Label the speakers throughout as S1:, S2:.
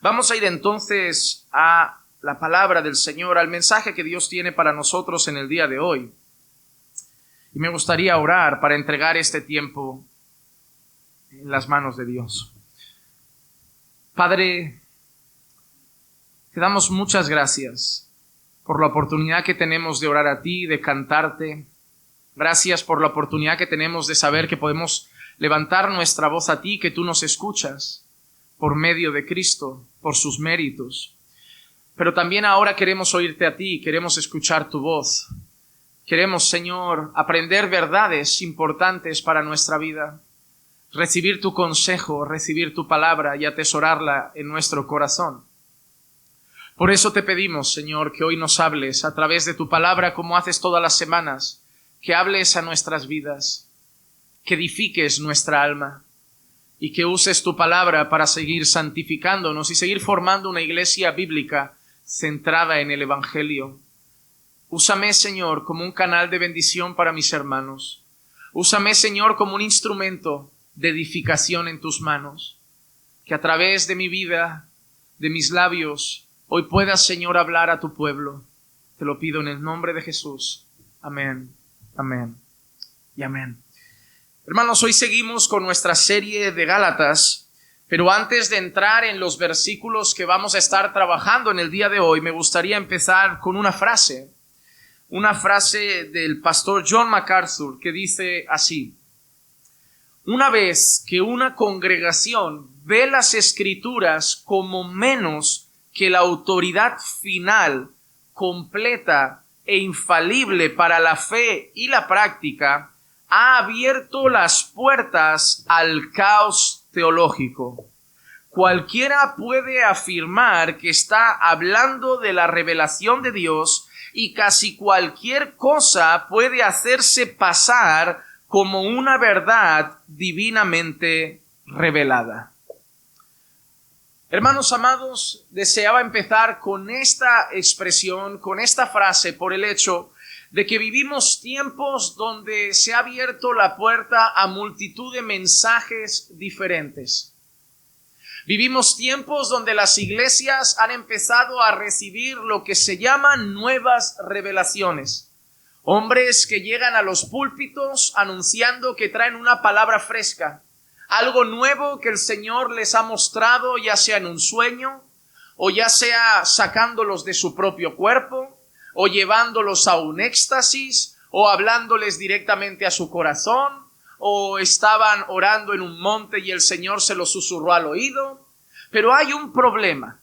S1: Vamos a ir entonces a la palabra del Señor, al mensaje que Dios tiene para nosotros en el día de hoy. Y me gustaría orar para entregar este tiempo en las manos de Dios. Padre, te damos muchas gracias por la oportunidad que tenemos de orar a ti, de cantarte. Gracias por la oportunidad que tenemos de saber que podemos levantar nuestra voz a ti, que tú nos escuchas por medio de Cristo, por sus méritos. Pero también ahora queremos oírte a ti, queremos escuchar tu voz. Queremos, Señor, aprender verdades importantes para nuestra vida, recibir tu consejo, recibir tu palabra y atesorarla en nuestro corazón. Por eso te pedimos, Señor, que hoy nos hables a través de tu palabra como haces todas las semanas, que hables a nuestras vidas, que edifiques nuestra alma y que uses tu palabra para seguir santificándonos y seguir formando una iglesia bíblica centrada en el Evangelio. Úsame, Señor, como un canal de bendición para mis hermanos. Úsame, Señor, como un instrumento de edificación en tus manos. Que a través de mi vida, de mis labios, hoy puedas, Señor, hablar a tu pueblo. Te lo pido en el nombre de Jesús. Amén, amén y amén. Hermanos, hoy seguimos con nuestra serie de Gálatas, pero antes de entrar en los versículos que vamos a estar trabajando en el día de hoy, me gustaría empezar con una frase del pastor John MacArthur que dice así: una vez que una congregación ve las Escrituras como menos que la autoridad final, completa e infalible para la fe y la práctica, ha abierto las puertas al caos teológico. Cualquiera puede afirmar que está hablando de la revelación de Dios y casi cualquier cosa puede hacerse pasar como una verdad divinamente revelada. Hermanos amados, deseaba empezar con esta expresión, con esta frase, por el hecho de que vivimos tiempos donde se ha abierto la puerta a multitud de mensajes diferentes. Vivimos tiempos donde las iglesias han empezado a recibir lo que se llaman nuevas revelaciones. Hombres que llegan a los púlpitos anunciando que traen una palabra fresca, algo nuevo que el Señor les ha mostrado, ya sea en un sueño, o ya sea sacándolos de su propio cuerpo, o llevándolos a un éxtasis, o hablándoles directamente a su corazón, o estaban orando en un monte y el Señor se los susurró al oído. Pero hay un problema.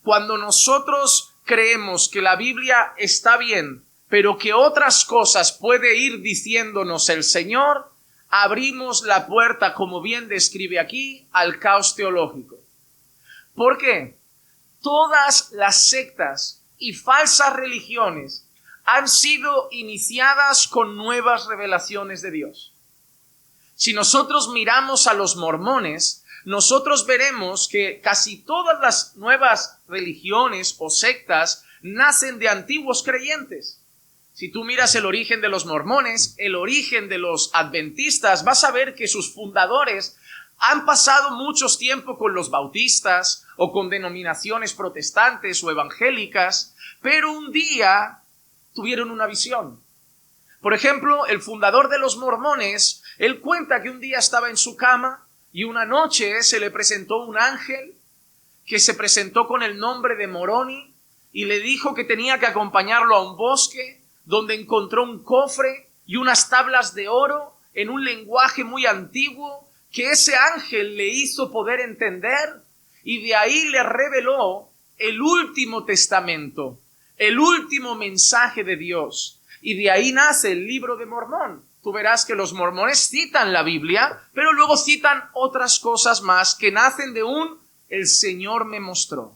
S1: Cuando nosotros creemos que la Biblia está bien, pero que otras cosas puede ir diciéndonos el Señor, abrimos la puerta, como bien describe aquí, al caos teológico. ¿Por qué? Todas las sectas y falsas religiones han sido iniciadas con nuevas revelaciones de Dios. Si nosotros miramos a los mormones, nosotros veremos que casi todas las nuevas religiones o sectas nacen de antiguos creyentes. Si tú miras el origen de los mormones, el origen de los adventistas, vas a ver que sus fundadores han pasado mucho tiempo con los bautistas o con denominaciones protestantes o evangélicas, pero un día tuvieron una visión. Por ejemplo, el fundador de los mormones, él cuenta que un día estaba en su cama y una noche se le presentó un ángel que se presentó con el nombre de Moroni y le dijo que tenía que acompañarlo a un bosque donde encontró un cofre y unas tablas de oro en un lenguaje muy antiguo que ese ángel le hizo poder entender, y de ahí le reveló el último testamento, el último mensaje de Dios, y de ahí nace el libro de Mormón. Tú verás que los mormones citan la Biblia, pero luego citan otras cosas más que nacen de el Señor me mostró.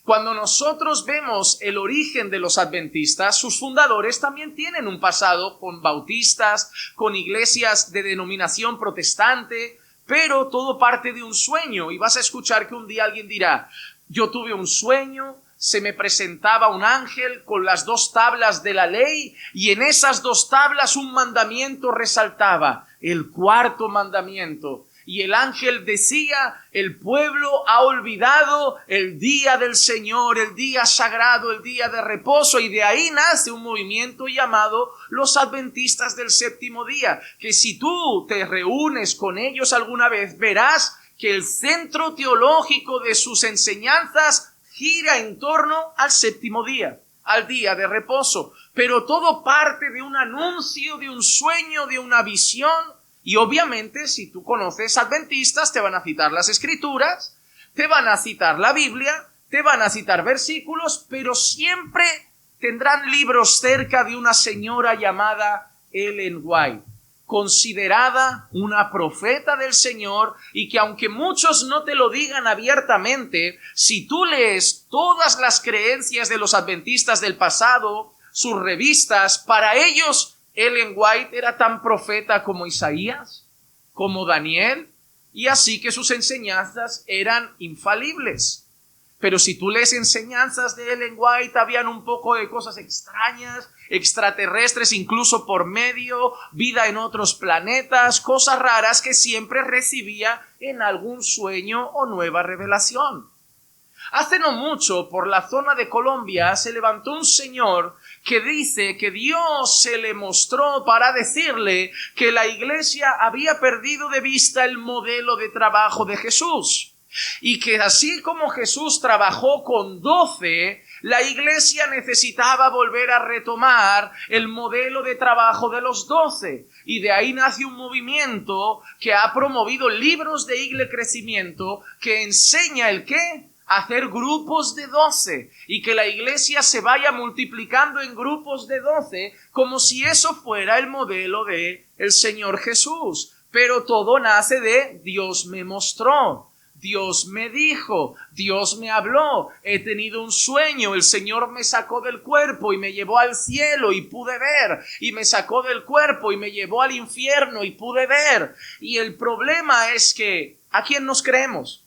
S1: Cuando nosotros vemos el origen de los adventistas, sus fundadores también tienen un pasado con bautistas, con iglesias de denominación protestante, pero todo parte de un sueño. Y vas a escuchar que un día alguien dirá: yo tuve un sueño, se me presentaba un ángel con las 2 tablas de la ley, y en esas 2 tablas un mandamiento resaltaba, el 4º mandamiento. y el ángel decía: el pueblo ha olvidado el día del Señor, el día sagrado, el día de reposo, y de ahí nace un movimiento llamado los adventistas del séptimo día, que si tú te reúnes con ellos alguna vez, verás que el centro teológico de sus enseñanzas gira en torno al séptimo día, al día de reposo, pero todo parte de un anuncio, de un sueño, de una visión. Y obviamente, si tú conoces adventistas, te van a citar las Escrituras, te van a citar la Biblia, te van a citar versículos, pero siempre tendrán libros cerca de una señora llamada Ellen White, considerada una profeta del Señor, y que aunque muchos no te lo digan abiertamente, si tú lees todas las creencias de los adventistas del pasado, sus revistas, para ellos Ellen White era tan profeta como Isaías, como Daniel, y así que sus enseñanzas eran infalibles. Pero si tú lees enseñanzas de Ellen White, habían un poco de cosas extrañas, extraterrestres incluso por medio, vida en otros planetas, cosas raras que siempre recibía en algún sueño o nueva revelación. Hace no mucho, por la zona de Colombia, se levantó un señor que dice que Dios se le mostró para decirle que la iglesia había perdido de vista el modelo de trabajo de Jesús, y que así como Jesús trabajó con 12, la iglesia necesitaba volver a retomar el modelo de trabajo de los 12. Y de ahí nace un movimiento que ha promovido libros de Iglesia Crecimiento que enseña el qué: hacer grupos de 12, y que la iglesia se vaya multiplicando en grupos de 12, como si eso fuera el modelo de el Señor Jesús. Pero todo nace de Dios me mostró, Dios me dijo, Dios me habló, he tenido un sueño, el Señor me sacó del cuerpo y me llevó al cielo y pude ver, y me sacó del cuerpo y me llevó al infierno y pude ver. Y el problema es que, ¿a quién nos creemos?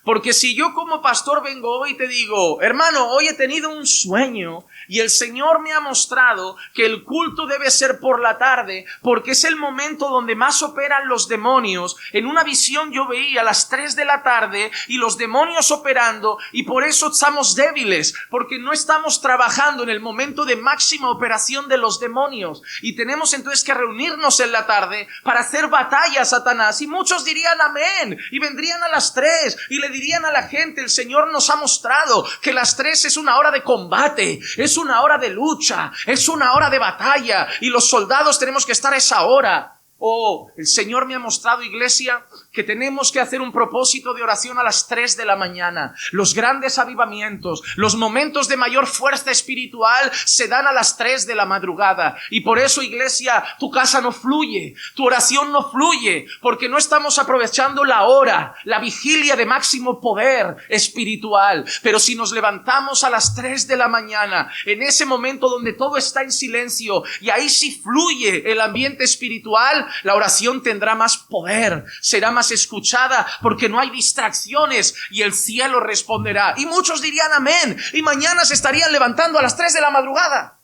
S1: Porque si yo como pastor vengo hoy y te digo: hermano, hoy he tenido un sueño y el Señor me ha mostrado que el culto debe ser por la tarde, porque es el momento donde más operan los demonios. En una visión yo veía a las 3 de la tarde y los demonios operando, y por eso estamos débiles, porque no estamos trabajando en el momento de máxima operación de los demonios, y tenemos entonces que reunirnos en la tarde para hacer batalla a Satanás. Y muchos dirían amén, y vendrían a las 3 y le dirían a la gente: el Señor nos ha mostrado que las 3 es una hora de combate, es una hora de lucha, es una hora de batalla, y los soldados tenemos que estar a esa hora. Oh, el Señor me ha mostrado, iglesia, que tenemos que hacer un propósito de oración a las 3 de la mañana. Los grandes avivamientos, los momentos de mayor fuerza espiritual se dan a las 3 de la madrugada. Y por eso, iglesia, tu casa no fluye, tu oración no fluye, porque no estamos aprovechando la hora, la vigilia de máximo poder espiritual. Pero si nos levantamos a las 3 de la mañana, en ese momento donde todo está en silencio, y ahí sí fluye el ambiente espiritual, la oración tendrá más poder, será más escuchada, porque no hay distracciones, y el cielo responderá. Y muchos dirían amén, y mañana se estarían levantando a las 3 de la madrugada.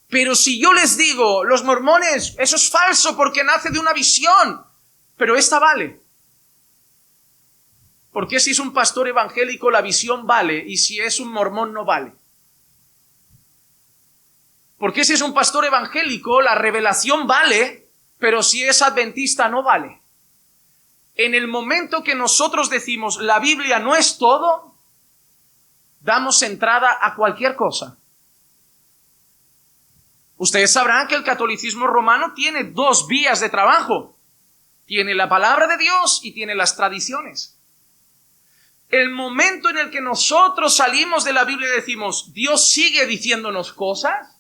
S1: Pero si yo les digo: los mormones, eso es falso porque nace de una visión, pero esta vale. ¿Por qué si es un pastor evangélico la visión vale y si es un mormón no vale? ¿Por qué si es un pastor evangélico la revelación vale, pero si es adventista no vale? En el momento que nosotros decimos la Biblia no es todo, damos entrada a cualquier cosa. Ustedes sabrán que el catolicismo romano tiene 2 vías de trabajo. Tiene la palabra de Dios y tiene las tradiciones. El momento en el que nosotros salimos de la Biblia y decimos: Dios sigue diciéndonos cosas,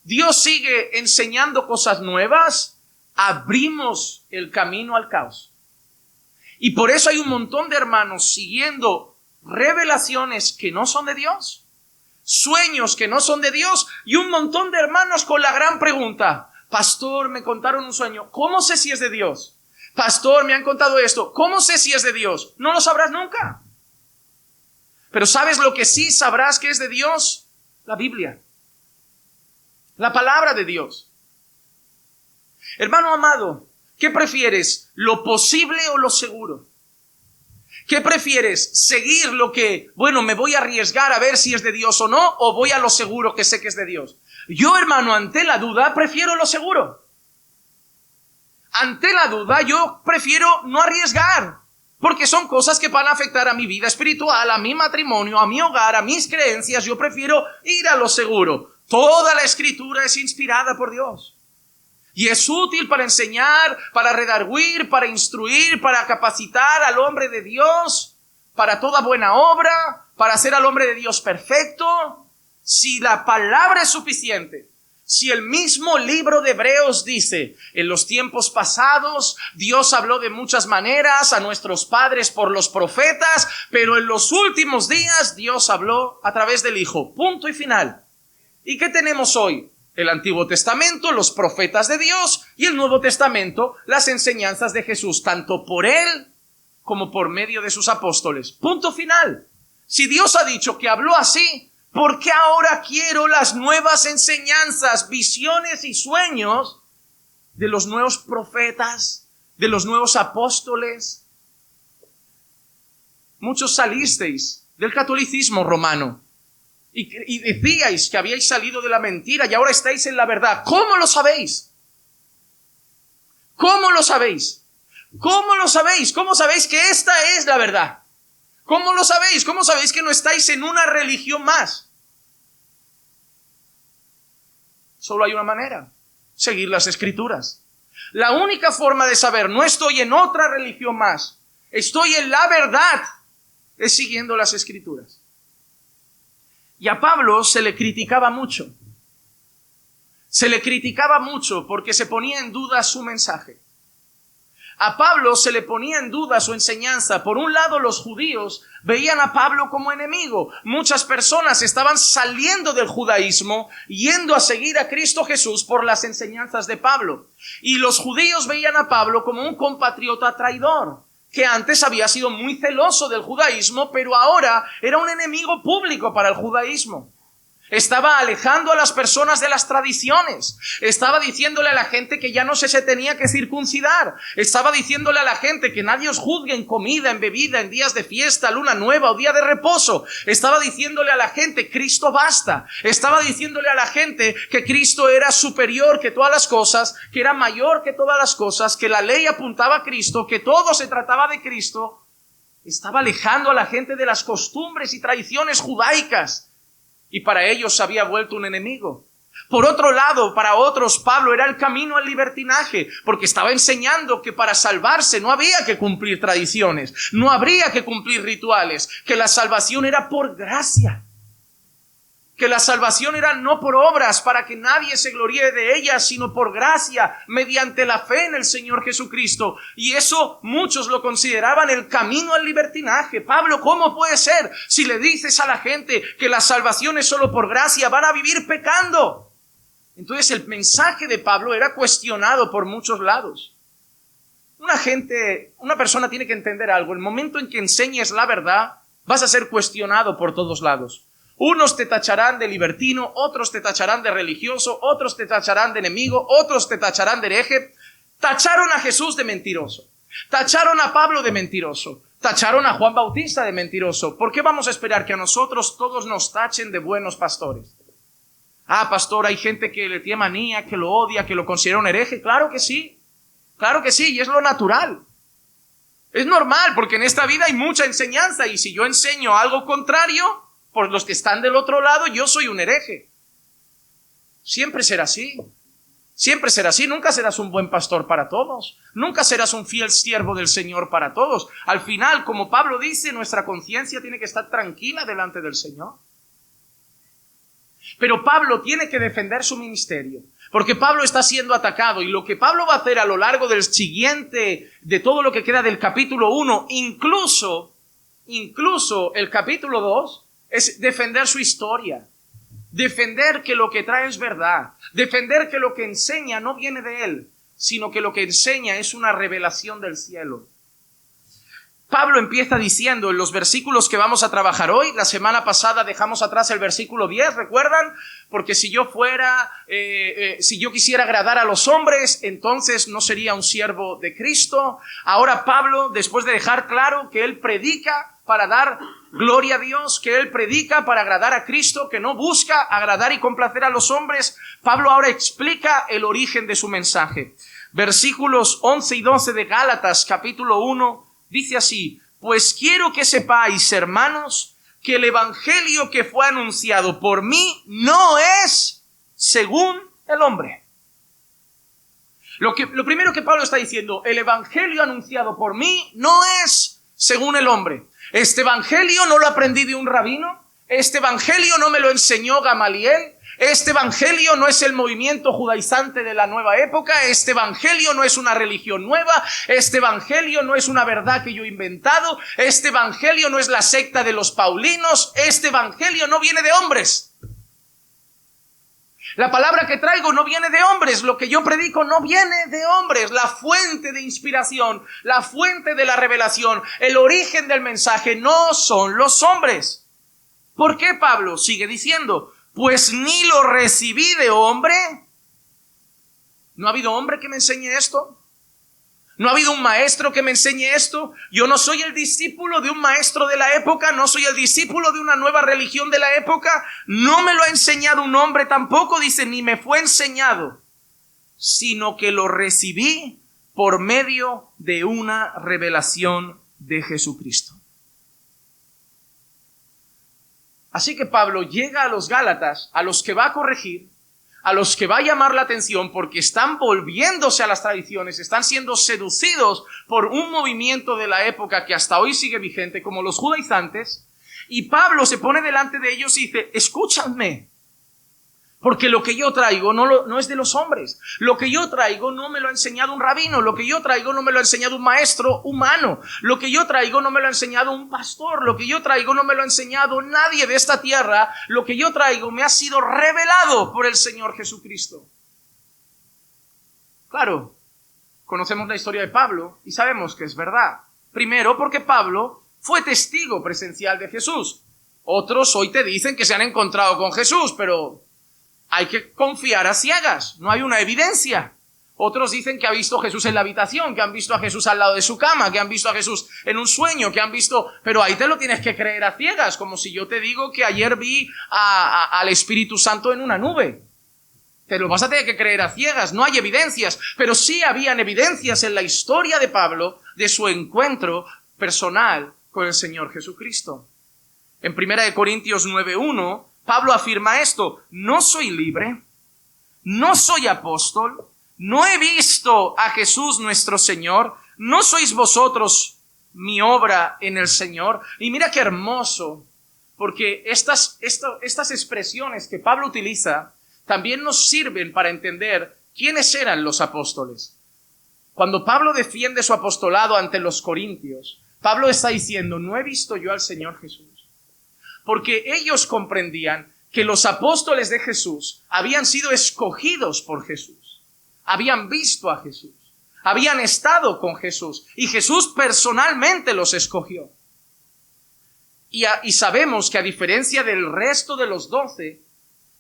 S1: Dios sigue enseñando cosas nuevas, abrimos el camino al caos. Y por eso hay un montón de hermanos siguiendo revelaciones que no son de Dios, sueños que no son de Dios, y un montón de hermanos con la gran pregunta: pastor, me contaron un sueño, ¿cómo sé si es de Dios? Pastor, me han contado esto, ¿cómo sé si es de Dios? No lo sabrás nunca. Pero ¿sabes lo que sí sabrás que es de Dios? La Biblia. La palabra de Dios. Hermano amado, ¿qué prefieres? ¿Lo posible o lo seguro? ¿Qué prefieres? ¿Seguir lo que, me voy a arriesgar a ver si es de Dios o no? ¿O voy a lo seguro que sé que es de Dios? Yo, hermano, ante la duda, prefiero lo seguro. Ante la duda, yo prefiero no arriesgar. Porque son cosas que van a afectar a mi vida espiritual, a mi matrimonio, a mi hogar, a mis creencias. Yo prefiero ir a lo seguro. Toda la Escritura es inspirada por Dios. Y es útil para enseñar, para redarguir, para instruir, para capacitar al hombre de Dios, para toda buena obra, para hacer al hombre de Dios perfecto. Si la palabra es suficiente, si el mismo libro de Hebreos dice, en los tiempos pasados Dios habló de muchas maneras a nuestros padres por los profetas, pero en los últimos días Dios habló a través del Hijo. Punto y final. ¿Y qué tenemos hoy? El Antiguo Testamento, los profetas de Dios, y el Nuevo Testamento, las enseñanzas de Jesús, tanto por Él como por medio de sus apóstoles. Punto final. Si Dios ha dicho que habló así, ¿por qué ahora quiero las nuevas enseñanzas, visiones y sueños de los nuevos profetas, de los nuevos apóstoles? Muchos salisteis del catolicismo romano. Y decíais que habíais salido de la mentira y ahora estáis en la verdad. ¿Cómo lo sabéis? ¿Cómo lo sabéis? ¿Cómo lo sabéis? ¿Cómo sabéis que esta es la verdad? ¿Cómo lo sabéis? ¿Cómo sabéis que no estáis en una religión más? Solo hay una manera: seguir las Escrituras. La única forma de saber, no estoy en otra religión más, estoy en la verdad, es siguiendo las Escrituras. Y a Pablo se le criticaba mucho. Se le criticaba mucho porque se ponía en duda su mensaje. A Pablo se le ponía en duda su enseñanza. Por un lado, los judíos veían a Pablo como enemigo. Muchas personas estaban saliendo del judaísmo, yendo a seguir a Cristo Jesús por las enseñanzas de Pablo. Y los judíos veían a Pablo como un compatriota traidor, que antes había sido muy celoso del judaísmo, pero ahora era un enemigo público para el judaísmo. Estaba alejando a las personas de las tradiciones. Estaba diciéndole a la gente que ya no se tenía que circuncidar. Estaba diciéndole a la gente que nadie os juzgue en comida, en bebida, en días de fiesta, luna nueva o día de reposo. Estaba diciéndole a la gente, Cristo basta. Estaba diciéndole a la gente que Cristo era superior que todas las cosas, que era mayor que todas las cosas, que la ley apuntaba a Cristo, que todo se trataba de Cristo. Estaba alejando a la gente de las costumbres y tradiciones judaicas. Y para ellos se había vuelto un enemigo. Por otro lado, para otros, Pablo era el camino al libertinaje, porque estaba enseñando que para salvarse no había que cumplir tradiciones, no habría que cumplir rituales, que la salvación era por gracia, que la salvación era no por obras para que nadie se gloríe de ellas, sino por gracia, mediante la fe en el Señor Jesucristo. Y eso muchos lo consideraban el camino al libertinaje. Pablo, ¿cómo puede ser? Si le dices a la gente que la salvación es solo por gracia, van a vivir pecando. Entonces el mensaje de Pablo era cuestionado por muchos lados. Una persona tiene que entender algo. El momento en que enseñes la verdad, vas a ser cuestionado por todos lados. Unos te tacharán de libertino, otros te tacharán de religioso, otros te tacharán de enemigo, otros te tacharán de hereje. Tacharon a Jesús de mentiroso, tacharon a Pablo de mentiroso, tacharon a Juan Bautista de mentiroso. ¿Por qué vamos a esperar que a nosotros todos nos tachen de buenos pastores? Ah, pastor, hay gente que le tiene manía, que lo odia, que lo considera un hereje. Claro que sí, y es lo natural. Es normal, porque en esta vida hay mucha enseñanza, y si yo enseño algo contrario, por los que están del otro lado, yo soy un hereje. Siempre será así. Siempre será así. Nunca serás un buen pastor para todos. Nunca serás un fiel siervo del Señor para todos. Al final, como Pablo dice, nuestra conciencia tiene que estar tranquila delante del Señor. Pero Pablo tiene que defender su ministerio, porque Pablo está siendo atacado, y lo que Pablo va a hacer a lo largo del siguiente, de todo lo que queda del capítulo 1, incluso el capítulo 2, es defender su historia, defender que lo que trae es verdad, defender que lo que enseña no viene de él, sino que lo que enseña es una revelación del cielo. Pablo empieza diciendo en los versículos que vamos a trabajar hoy, la semana pasada dejamos atrás el versículo 10, ¿recuerdan? Porque si yo quisiera agradar a los hombres, entonces no sería un siervo de Cristo. Ahora Pablo, después de dejar claro que él predica para dar gloria a Dios, que él predica para agradar a Cristo, que no busca agradar y complacer a los hombres, Pablo ahora explica el origen de su mensaje. Versículos 11 y 12 de Gálatas, capítulo 1, dice así: pues quiero que sepáis, hermanos, que el evangelio que fue anunciado por mí no es según el hombre. Lo primero que Pablo está diciendo, el evangelio anunciado por mí no es según el hombre. Este evangelio no lo aprendí de un rabino, este evangelio no me lo enseñó Gamaliel, este evangelio no es el movimiento judaizante de la nueva época, este evangelio no es una religión nueva, este evangelio no es una verdad que yo he inventado, este evangelio no es la secta de los paulinos, este evangelio no viene de hombres. La palabra que traigo no viene de hombres, lo que yo predico no viene de hombres. La fuente de inspiración, la fuente de la revelación, el origen del mensaje no son los hombres. ¿Por qué Pablo sigue diciendo? Pues ni lo recibí de hombre. ¿No ha habido hombre que me enseñe esto? ¿No ha habido un maestro que me enseñe esto? Yo no soy el discípulo de un maestro de la época, no soy el discípulo de una nueva religión de la época, no me lo ha enseñado un hombre tampoco, dice, ni me fue enseñado, sino que lo recibí por medio de una revelación de Jesucristo. Así que Pablo llega a los Gálatas, a los que va a corregir, a los que va a llamar la atención porque están volviéndose a las tradiciones, están siendo seducidos por un movimiento de la época que hasta hoy sigue vigente, como los judaizantes, y Pablo se pone delante de ellos y dice, escúchame, porque lo que yo traigo no es de los hombres, lo que yo traigo no me lo ha enseñado un rabino, lo que yo traigo no me lo ha enseñado un maestro humano, lo que yo traigo no me lo ha enseñado un pastor, lo que yo traigo no me lo ha enseñado nadie de esta tierra, lo que yo traigo me ha sido revelado por el Señor Jesucristo. Claro, conocemos la historia de Pablo y sabemos que es verdad. Primero, porque Pablo fue testigo presencial de Jesús. Otros hoy te dicen que se han encontrado con Jesús, pero hay que confiar a ciegas, no hay una evidencia. Otros dicen que ha visto a Jesús en la habitación, que han visto a Jesús al lado de su cama, que han visto a Jesús en un sueño, que han visto... Pero ahí te lo tienes que creer a ciegas, como si yo te digo que ayer vi al Espíritu Santo en una nube. Te lo vas a tener que creer a ciegas, no hay evidencias, pero sí habían evidencias en la historia de Pablo de su encuentro personal con el Señor Jesucristo. En 1 Corintios 9:1, Pablo afirma esto: no soy libre, no soy apóstol, no he visto a Jesús nuestro Señor, no sois vosotros mi obra en el Señor. Y mira qué hermoso, porque estas expresiones que Pablo utiliza también nos sirven para entender quiénes eran los apóstoles. Cuando Pablo defiende su apostolado ante los corintios, Pablo está diciendo, no he visto yo al Señor Jesús. Porque ellos comprendían que los apóstoles de Jesús habían sido escogidos por Jesús. Habían visto a Jesús. Habían estado con Jesús. Y Jesús personalmente los escogió. Y sabemos que a diferencia del resto de los 12,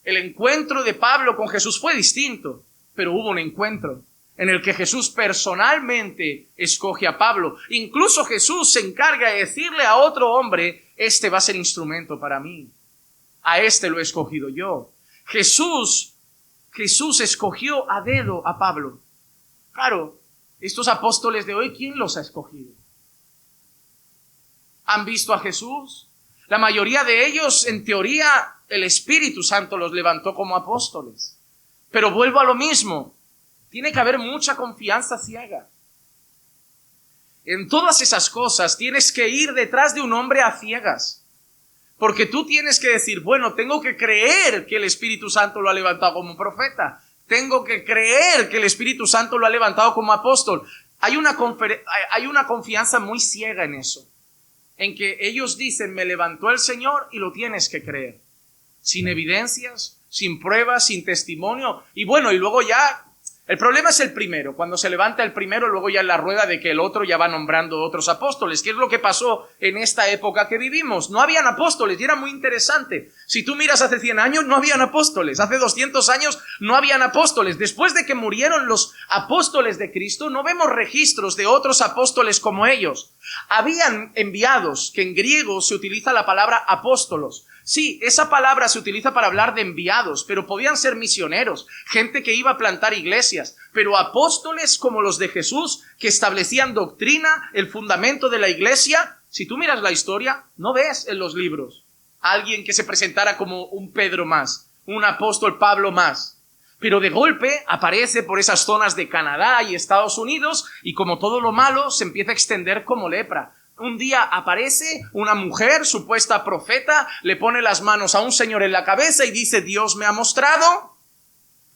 S1: el encuentro de Pablo con Jesús fue distinto. Pero hubo un encuentro en el que Jesús personalmente escoge a Pablo. Incluso Jesús se encarga de decirle a otro hombre, este va a ser instrumento para mí. A este lo he escogido yo. Jesús escogió a dedo a Pablo. Claro, estos apóstoles de hoy, ¿quién los ha escogido? ¿Han visto a Jesús? La mayoría de ellos, en teoría, el Espíritu Santo los levantó como apóstoles. Pero vuelvo a lo mismo. Tiene que haber mucha confianza ciega. En todas esas cosas tienes que ir detrás de un hombre a ciegas. Porque tú tienes que decir, bueno, tengo que creer que el Espíritu Santo lo ha levantado como profeta. Tengo que creer que el Espíritu Santo lo ha levantado como apóstol. Hay una confianza muy ciega en eso. En que ellos dicen, me levantó el Señor y lo tienes que creer. Sin evidencias, sin pruebas, sin testimonio. Y bueno, y luego ya El problema es el primero. Cuando se levanta el primero, luego ya en la rueda de que el otro ya va nombrando otros apóstoles. ¿Qué es lo que pasó en esta época que vivimos? No habían apóstoles y era muy interesante. Si tú miras hace 100 años, no habían apóstoles. Hace 200 años no habían apóstoles. Después de que murieron los apóstoles de Cristo, no vemos registros de otros apóstoles como ellos. Habían enviados, que en griego se utiliza la palabra apóstolos. Sí, esa palabra se utiliza para hablar de enviados, pero podían ser misioneros, gente que iba a plantar iglesias, pero apóstoles como los de Jesús, que establecían doctrina, el fundamento de la iglesia. Si tú miras la historia, no ves en los libros alguien que se presentara como un Pedro más, un apóstol Pablo más. Pero de golpe aparece por esas zonas de Canadá y Estados Unidos y como todo lo malo se empieza a extender como lepra. Un día aparece una mujer, supuesta profeta, le pone las manos a un señor en la cabeza y dice: Dios me ha mostrado,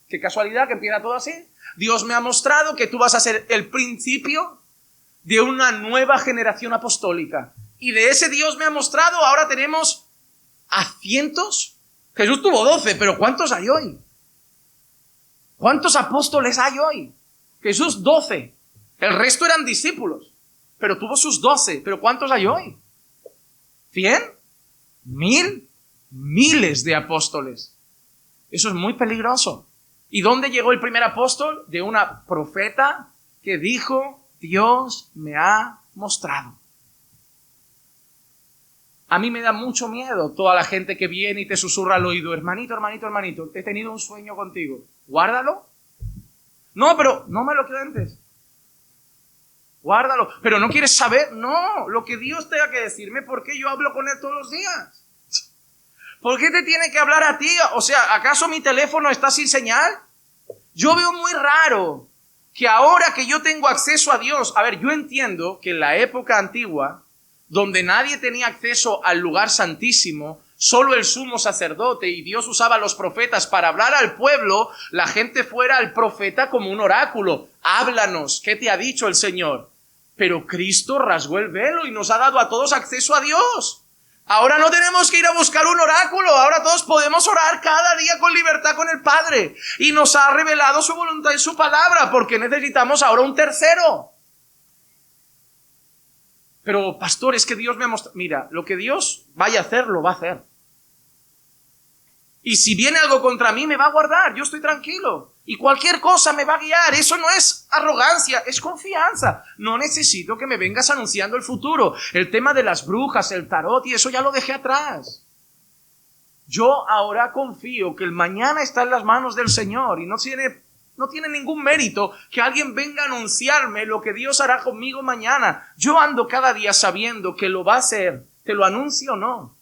S1: qué casualidad que empieza todo así, Dios me ha mostrado que tú vas a ser el principio de una nueva generación apostólica. Y de ese Dios me ha mostrado, ahora tenemos a cientos. Jesús tuvo 12, pero ¿cuántos hay hoy? ¿Cuántos apóstoles hay hoy? Jesús 12, el resto eran discípulos. Pero tuvo sus 12. ¿Pero cuántos hay hoy? ¿100? ¿1000? Miles de apóstoles. Eso es muy peligroso. ¿Y dónde llegó el primer apóstol? De una profeta que dijo: Dios me ha mostrado. A mí me da mucho miedo toda la gente que viene y te susurra al oído: hermanito, hermanito, hermanito, he tenido un sueño contigo. Guárdalo. No, pero no me lo cuentes. Guárdalo, pero no quieres saber. No, lo que Dios tenga que decirme, porque yo hablo con Él todos los días. ¿Por qué te tiene que hablar a ti? O sea, ¿acaso mi teléfono está sin señal? Yo veo muy raro que ahora que yo tengo acceso a Dios, a ver, yo entiendo que en la época antigua, donde nadie tenía acceso al lugar santísimo, solo el sumo sacerdote, y Dios usaba a los profetas para hablar al pueblo, la gente fuera al profeta como un oráculo. Háblanos, ¿qué te ha dicho el Señor? Pero Cristo rasgó el velo y nos ha dado a todos acceso a Dios. Ahora no tenemos que ir a buscar un oráculo, ahora todos podemos orar cada día con libertad con el Padre. Y nos ha revelado su voluntad en su palabra, porque necesitamos ahora un tercero. Pero pastor, es que Dios me ha mostrado. Mira, lo que Dios vaya a hacer, lo va a hacer. Y si viene algo contra mí, me va a guardar, yo estoy tranquilo. Y cualquier cosa me va a guiar. Eso no es arrogancia, es confianza. No necesito que me vengas anunciando el futuro. El tema de las brujas, el tarot y eso ya lo dejé atrás. Yo ahora confío que el mañana está en las manos del Señor y no tiene ningún mérito que alguien venga a anunciarme lo que Dios hará conmigo mañana. Yo ando cada día sabiendo que lo va a hacer, te lo anuncio o no.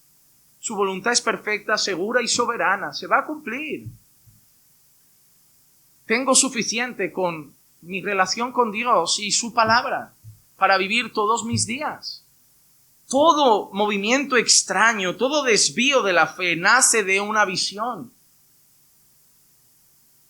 S1: Su voluntad es perfecta, segura y soberana. Se va a cumplir. Tengo suficiente con mi relación con Dios y su palabra para vivir todos mis días. Todo movimiento extraño, todo desvío de la fe nace de una visión.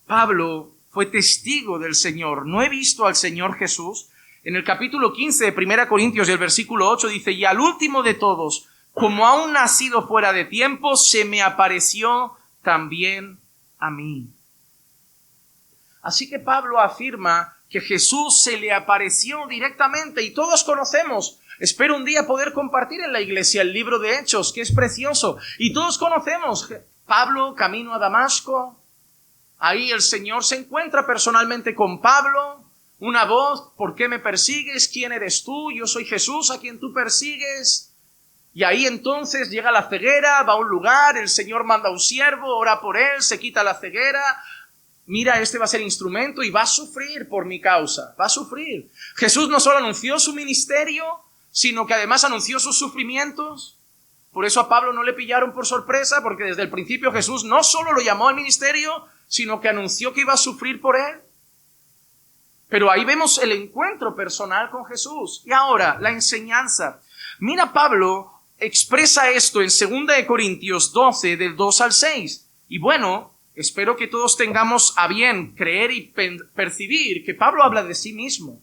S1: Pablo fue testigo del Señor. No he visto al Señor Jesús. En el capítulo 15 de 1 Corintios y el versículo 8 dice: y al último de todos, como a un nacido fuera de tiempo, se me apareció también a mí. Así que Pablo afirma que Jesús se le apareció directamente y todos conocemos. Espero un día poder compartir en la iglesia el libro de Hechos, que es precioso. Y todos conocemos Pablo camino a Damasco. Ahí el Señor se encuentra personalmente con Pablo. Una voz: ¿por qué me persigues? ¿Quién eres tú? Yo soy Jesús a quien tú persigues. Y ahí entonces llega la ceguera, va a un lugar, el Señor manda a un siervo, ora por él, se quita la ceguera. Mira, este va a ser instrumento y va a sufrir por mi causa, va a sufrir. Jesús no solo anunció su ministerio, sino que además anunció sus sufrimientos. Por eso a Pablo no le pillaron por sorpresa, porque desde el principio Jesús no solo lo llamó al ministerio, sino que anunció que iba a sufrir por él. Pero ahí vemos el encuentro personal con Jesús. Y ahora, la enseñanza. Mira, Pablo expresa esto en 2 Corintios 12, del 2 al 6. Y bueno, espero que todos tengamos a bien creer y percibir que Pablo habla de sí mismo.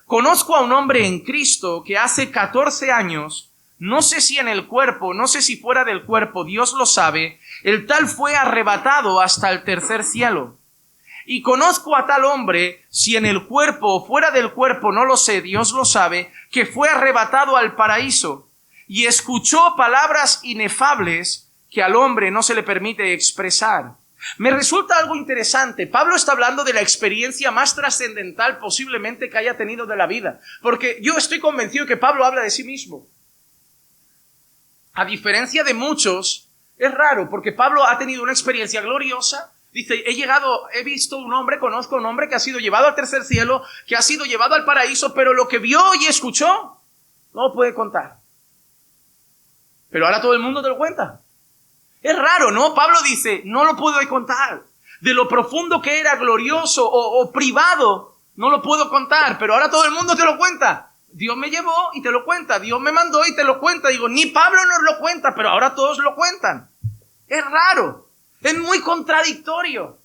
S1: Conozco a un hombre en Cristo que hace 14 años, no sé si en el cuerpo, no sé si fuera del cuerpo, Dios lo sabe, el tal fue arrebatado hasta el tercer cielo. Y conozco a tal hombre, si en el cuerpo o fuera del cuerpo, no lo sé, Dios lo sabe, que fue arrebatado al paraíso y escuchó palabras inefables que al hombre no se le permite expresar. Me resulta algo interesante. Pablo está hablando de la experiencia más trascendental posiblemente que haya tenido de la vida. Porque yo estoy convencido que Pablo habla de sí mismo. A diferencia de muchos, es raro porque Pablo ha tenido una experiencia gloriosa. Dice, he visto un hombre, conozco a un hombre que ha sido llevado al tercer cielo, que ha sido llevado al paraíso, pero lo que vio y escuchó no lo puede contar. Pero ahora todo el mundo te lo cuenta. Es raro, ¿no? Pablo dice, no lo puedo contar. De lo profundo que era, glorioso o privado, no lo puedo contar, pero ahora todo el mundo te lo cuenta. Dios me llevó y te lo cuenta. Dios me mandó y te lo cuenta. Digo, ni Pablo nos lo cuenta, pero ahora todos lo cuentan. Es raro. Es muy contradictorio.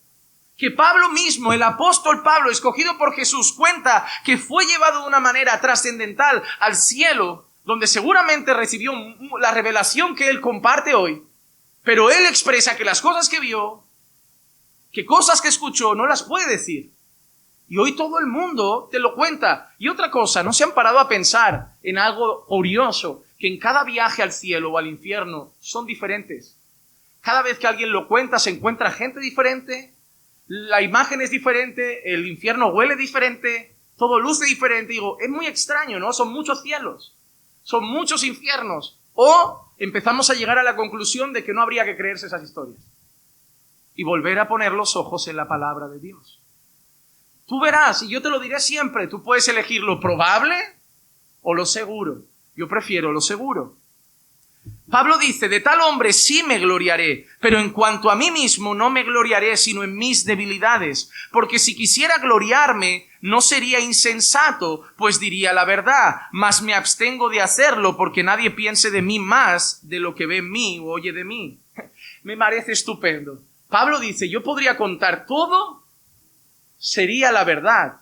S1: Que Pablo mismo, el apóstol Pablo, escogido por Jesús, cuenta que fue llevado de una manera trascendental al cielo, donde seguramente recibió la revelación que él comparte hoy. Pero él expresa que las cosas que vio, que cosas que escuchó, no las puede decir. Y hoy todo el mundo te lo cuenta. Y otra cosa, ¿no se han parado a pensar en algo curioso? Que en cada viaje al cielo o al infierno son diferentes. Cada vez que alguien lo cuenta, se encuentra gente diferente, la imagen es diferente, el infierno huele diferente, todo luce diferente. Digo, es muy extraño, ¿no? Son muchos cielos, son muchos infiernos. O empezamos a llegar a la conclusión de que no habría que creerse esas historias y volver a poner los ojos en la palabra de Dios. Tú verás, y yo te lo diré siempre, tú puedes elegir lo probable o lo seguro. Yo prefiero lo seguro. Pablo dice, de tal hombre sí me gloriaré, pero en cuanto a mí mismo no me gloriaré sino en mis debilidades, porque si quisiera gloriarme no sería insensato, pues diría la verdad, mas me abstengo de hacerlo porque nadie piense de mí más de lo que ve en mí o oye de mí. Me parece estupendo. Pablo dice, yo podría contar todo, sería la verdad.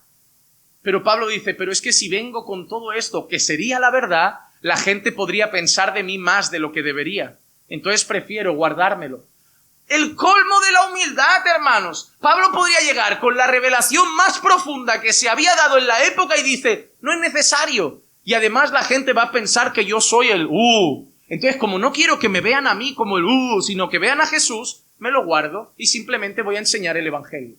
S1: Pero Pablo dice, pero es que si vengo con todo esto, que sería la verdad, la gente podría pensar de mí más de lo que debería. Entonces prefiero guardármelo. El colmo de la humildad, hermanos. Pablo podría llegar con la revelación más profunda que se había dado en la época y dice, no es necesario. Y además la gente va a pensar que yo soy el Entonces, como no quiero que me vean a mí como el sino que vean a Jesús, me lo guardo y simplemente voy a enseñar el evangelio.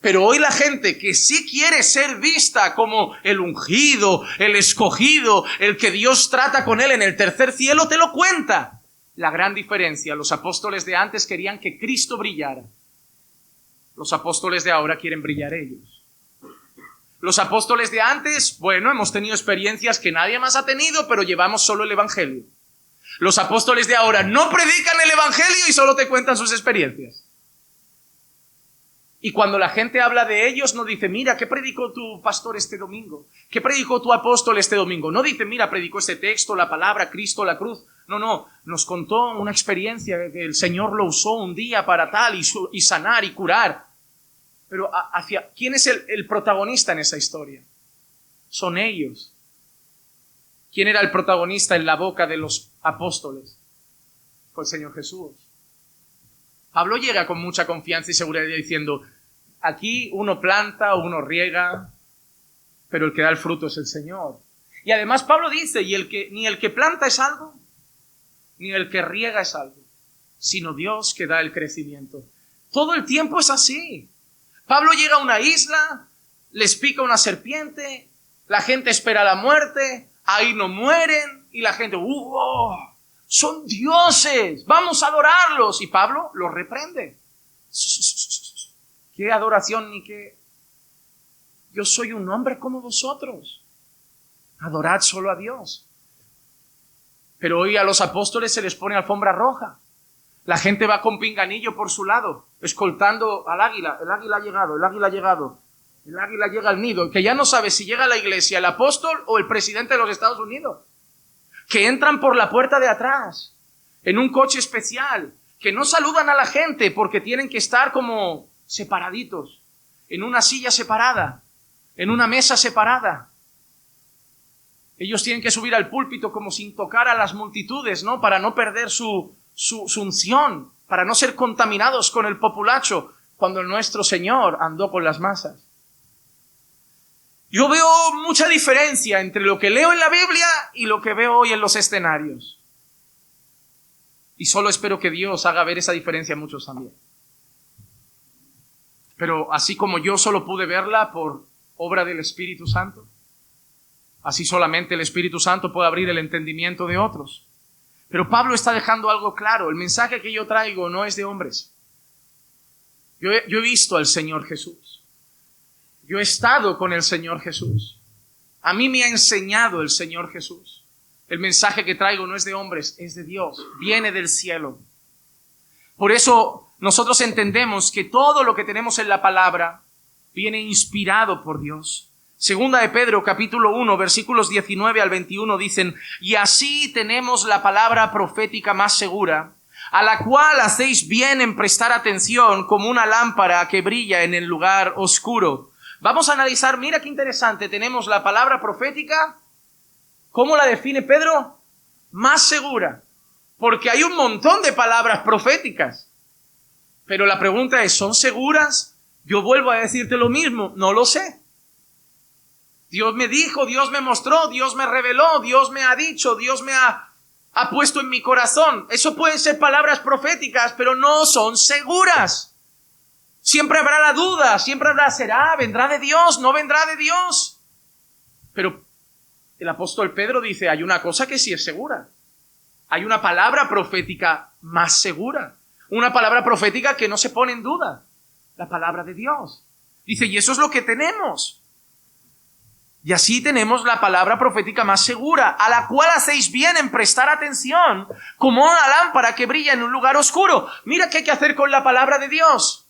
S1: Pero hoy la gente que sí quiere ser vista como el ungido, el escogido, el que Dios trata con él en el tercer cielo, te lo cuenta. La gran diferencia, los apóstoles de antes querían que Cristo brillara. Los apóstoles de ahora quieren brillar ellos. Los apóstoles de antes, bueno, hemos tenido experiencias que nadie más ha tenido, pero llevamos solo el evangelio. Los apóstoles de ahora no predican el evangelio y solo te cuentan sus experiencias. Y cuando la gente habla de ellos, no dice, mira, ¿qué predicó tu pastor este domingo? ¿Qué predicó tu apóstol este domingo? No dice, mira, predicó este texto, la palabra, Cristo, la cruz. No, nos contó una experiencia que el Señor lo usó un día para tal y sanar y curar. Pero ¿quién es el protagonista en esa historia? Son ellos. ¿Quién era el protagonista en la boca de los apóstoles? Fue el Señor Jesús. Pablo llega con mucha confianza y seguridad diciendo, aquí uno planta, uno riega, pero el que da el fruto es el Señor. Y además Pablo dice, ni el que planta es algo, ni el que riega es algo, sino Dios que da el crecimiento. Todo el tiempo es así. Pablo llega a una isla, les pica una serpiente, la gente espera la muerte, ahí no mueren, y la gente, son dioses, vamos a adorarlos. Y Pablo los reprende. ¿Qué adoración ni qué? Yo soy un hombre como vosotros. Adorad solo a Dios. Pero hoy a los apóstoles se les pone alfombra roja. La gente va con pinganillo por su lado, escoltando al águila. El águila ha llegado, el águila ha llegado. El águila llega al nido, que ya no sabe si llega a la iglesia el apóstol o el presidente de los Estados Unidos. Que entran por la puerta de atrás, en un coche especial, que no saludan a la gente porque tienen que estar como separaditos, en una silla separada, en una mesa separada. Ellos tienen que subir al púlpito como sin tocar a las multitudes, ¿no? Para no perder su unción, para no ser contaminados con el populacho. cuando nuestro Señor andó con las masas. Yo veo mucha diferencia entre lo que leo en la Biblia y lo que veo hoy en los escenarios. Y solo espero que Dios haga ver esa diferencia a muchos también. Pero así como yo solo pude verla por obra del Espíritu Santo, así solamente el Espíritu Santo puede abrir el entendimiento de otros. Pero Pablo está dejando algo claro. El mensaje que yo traigo no es de hombres. Yo he visto al Señor Jesús. Yo he estado con el Señor Jesús. A mí me ha enseñado el Señor Jesús. El mensaje que traigo no es de hombres, es de Dios. Viene del cielo. Por eso nosotros entendemos que todo lo que tenemos en la palabra viene inspirado por Dios. Segunda de Pedro, capítulo 1, versículos 19 al 21 dicen: y así tenemos la palabra profética más segura, a la cual hacéis bien en prestar atención como una lámpara que brilla en el lugar oscuro. Vamos a analizar, mira qué interesante, tenemos la palabra profética, ¿cómo la define Pedro? Más segura, porque hay un montón de palabras proféticas. Pero la pregunta es, ¿son seguras? Yo vuelvo a decirte lo mismo, no lo sé. Dios me dijo, Dios me mostró, Dios me reveló, Dios me ha dicho, Dios me ha puesto en mi corazón. Eso pueden ser palabras proféticas, pero no son seguras. Siempre habrá la duda, siempre habrá, ¿será? ¿Vendrá de Dios? ¿No vendrá de Dios? Pero el apóstol Pedro dice, hay una cosa que sí es segura. Hay una palabra profética más segura. Una palabra profética que no se pone en duda. La palabra de Dios. Dice, y eso es lo que tenemos. Y así tenemos la palabra profética más segura, a la cual hacéis bien en prestar atención, como una lámpara que brilla en un lugar oscuro. Mira qué hay que hacer con la palabra de Dios.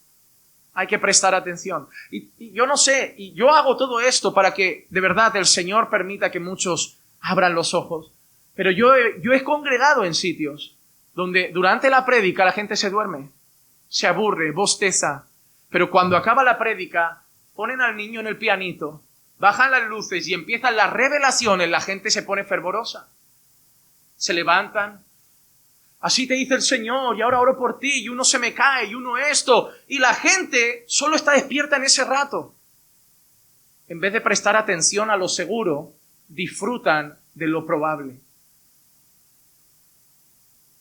S1: Hay que prestar atención. Y yo no sé, y yo hago todo esto para que de verdad el Señor permita que muchos abran los ojos. Pero yo he congregado en sitios donde durante la prédica la gente se duerme, se aburre, bosteza. Pero cuando acaba la prédica, ponen al niño en el pianito, bajan las luces y empiezan las revelaciones, la gente se pone fervorosa. Se levantan. Así te dice el Señor, y ahora oro por ti, y uno se me cae, y uno esto. Y la gente solo está despierta en ese rato. En vez de prestar atención a lo seguro, disfrutan de lo probable.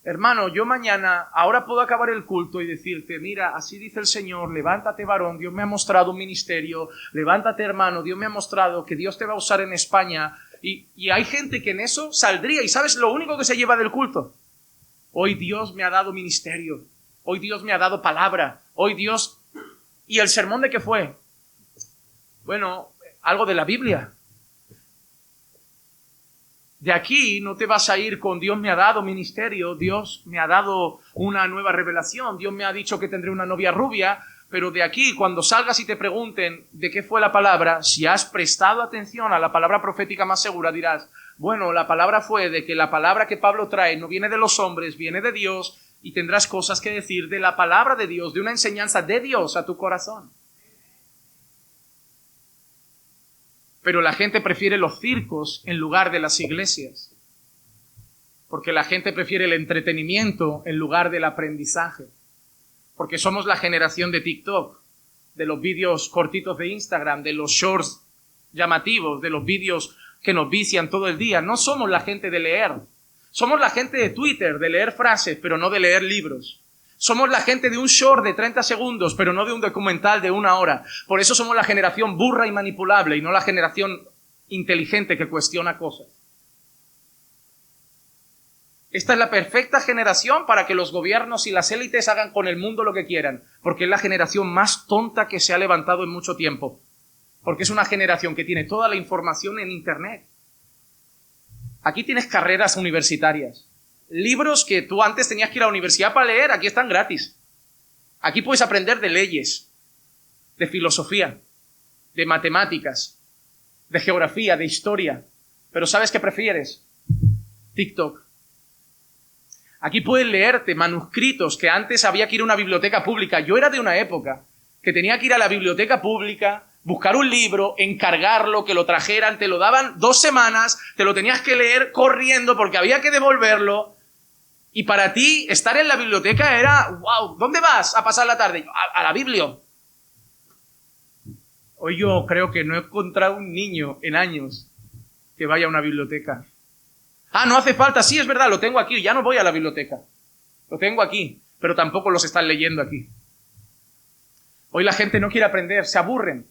S1: Hermano, yo mañana, ahora puedo acabar el culto y decirte, mira, así dice el Señor, levántate varón, Dios me ha mostrado un ministerio, levántate hermano, Dios me ha mostrado que Dios te va a usar en España. Y hay gente que en eso saldría, y ¿sabes lo único que se lleva del culto? Hoy Dios me ha dado ministerio, hoy Dios me ha dado palabra, hoy Dios... ¿Y el sermón de qué fue? Bueno, algo de la Biblia. De aquí no te vas a ir con Dios me ha dado ministerio, Dios me ha dado una nueva revelación, Dios me ha dicho que tendré una novia rubia, pero de aquí cuando salgas y te pregunten de qué fue la palabra, si has prestado atención a la palabra profética más segura, dirás, bueno, la palabra fue de que la palabra que Pablo trae no viene de los hombres, viene de Dios, y tendrás cosas que decir de la palabra de Dios, de una enseñanza de Dios a tu corazón. Pero la gente prefiere los circos en lugar de las iglesias. Porque la gente prefiere el entretenimiento en lugar del aprendizaje. Porque somos la generación de TikTok, de los vídeos cortitos de Instagram, de los shorts llamativos, de los vídeos que nos vician todo el día. No somos la gente de leer. Somos la gente de Twitter, de leer frases, pero no de leer libros. Somos la gente de un short de 30 segundos, pero no de un documental de 1 hora. Por eso somos la generación burra y manipulable y no la generación inteligente que cuestiona cosas. Esta es la perfecta generación para que los gobiernos y las élites hagan con el mundo lo que quieran, porque es la generación más tonta que se ha levantado en mucho tiempo. Porque es una generación que tiene toda la información en Internet. Aquí tienes carreras universitarias. Libros que tú antes tenías que ir a la universidad para leer, aquí están gratis. Aquí puedes aprender de leyes, de filosofía, de matemáticas, de geografía, de historia. Pero ¿sabes qué prefieres? TikTok. Aquí puedes leerte manuscritos que antes había que ir a una biblioteca pública. Yo era de una época que tenía que ir a la biblioteca pública, buscar un libro, encargarlo, que lo trajeran, te lo daban 2 semanas, te lo tenías que leer corriendo porque había que devolverlo. Y para ti, estar en la biblioteca era, wow, ¿dónde vas a pasar la tarde? A la biblio. Hoy yo creo que no he encontrado un niño en años que vaya a una biblioteca. Ah, no hace falta, sí, es verdad, lo tengo aquí, ya no voy a la biblioteca. Lo tengo aquí, pero tampoco los están leyendo aquí. Hoy la gente no quiere aprender, se aburren.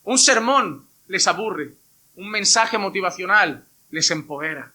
S1: Un sermón les aburre, un mensaje motivacional les empodera.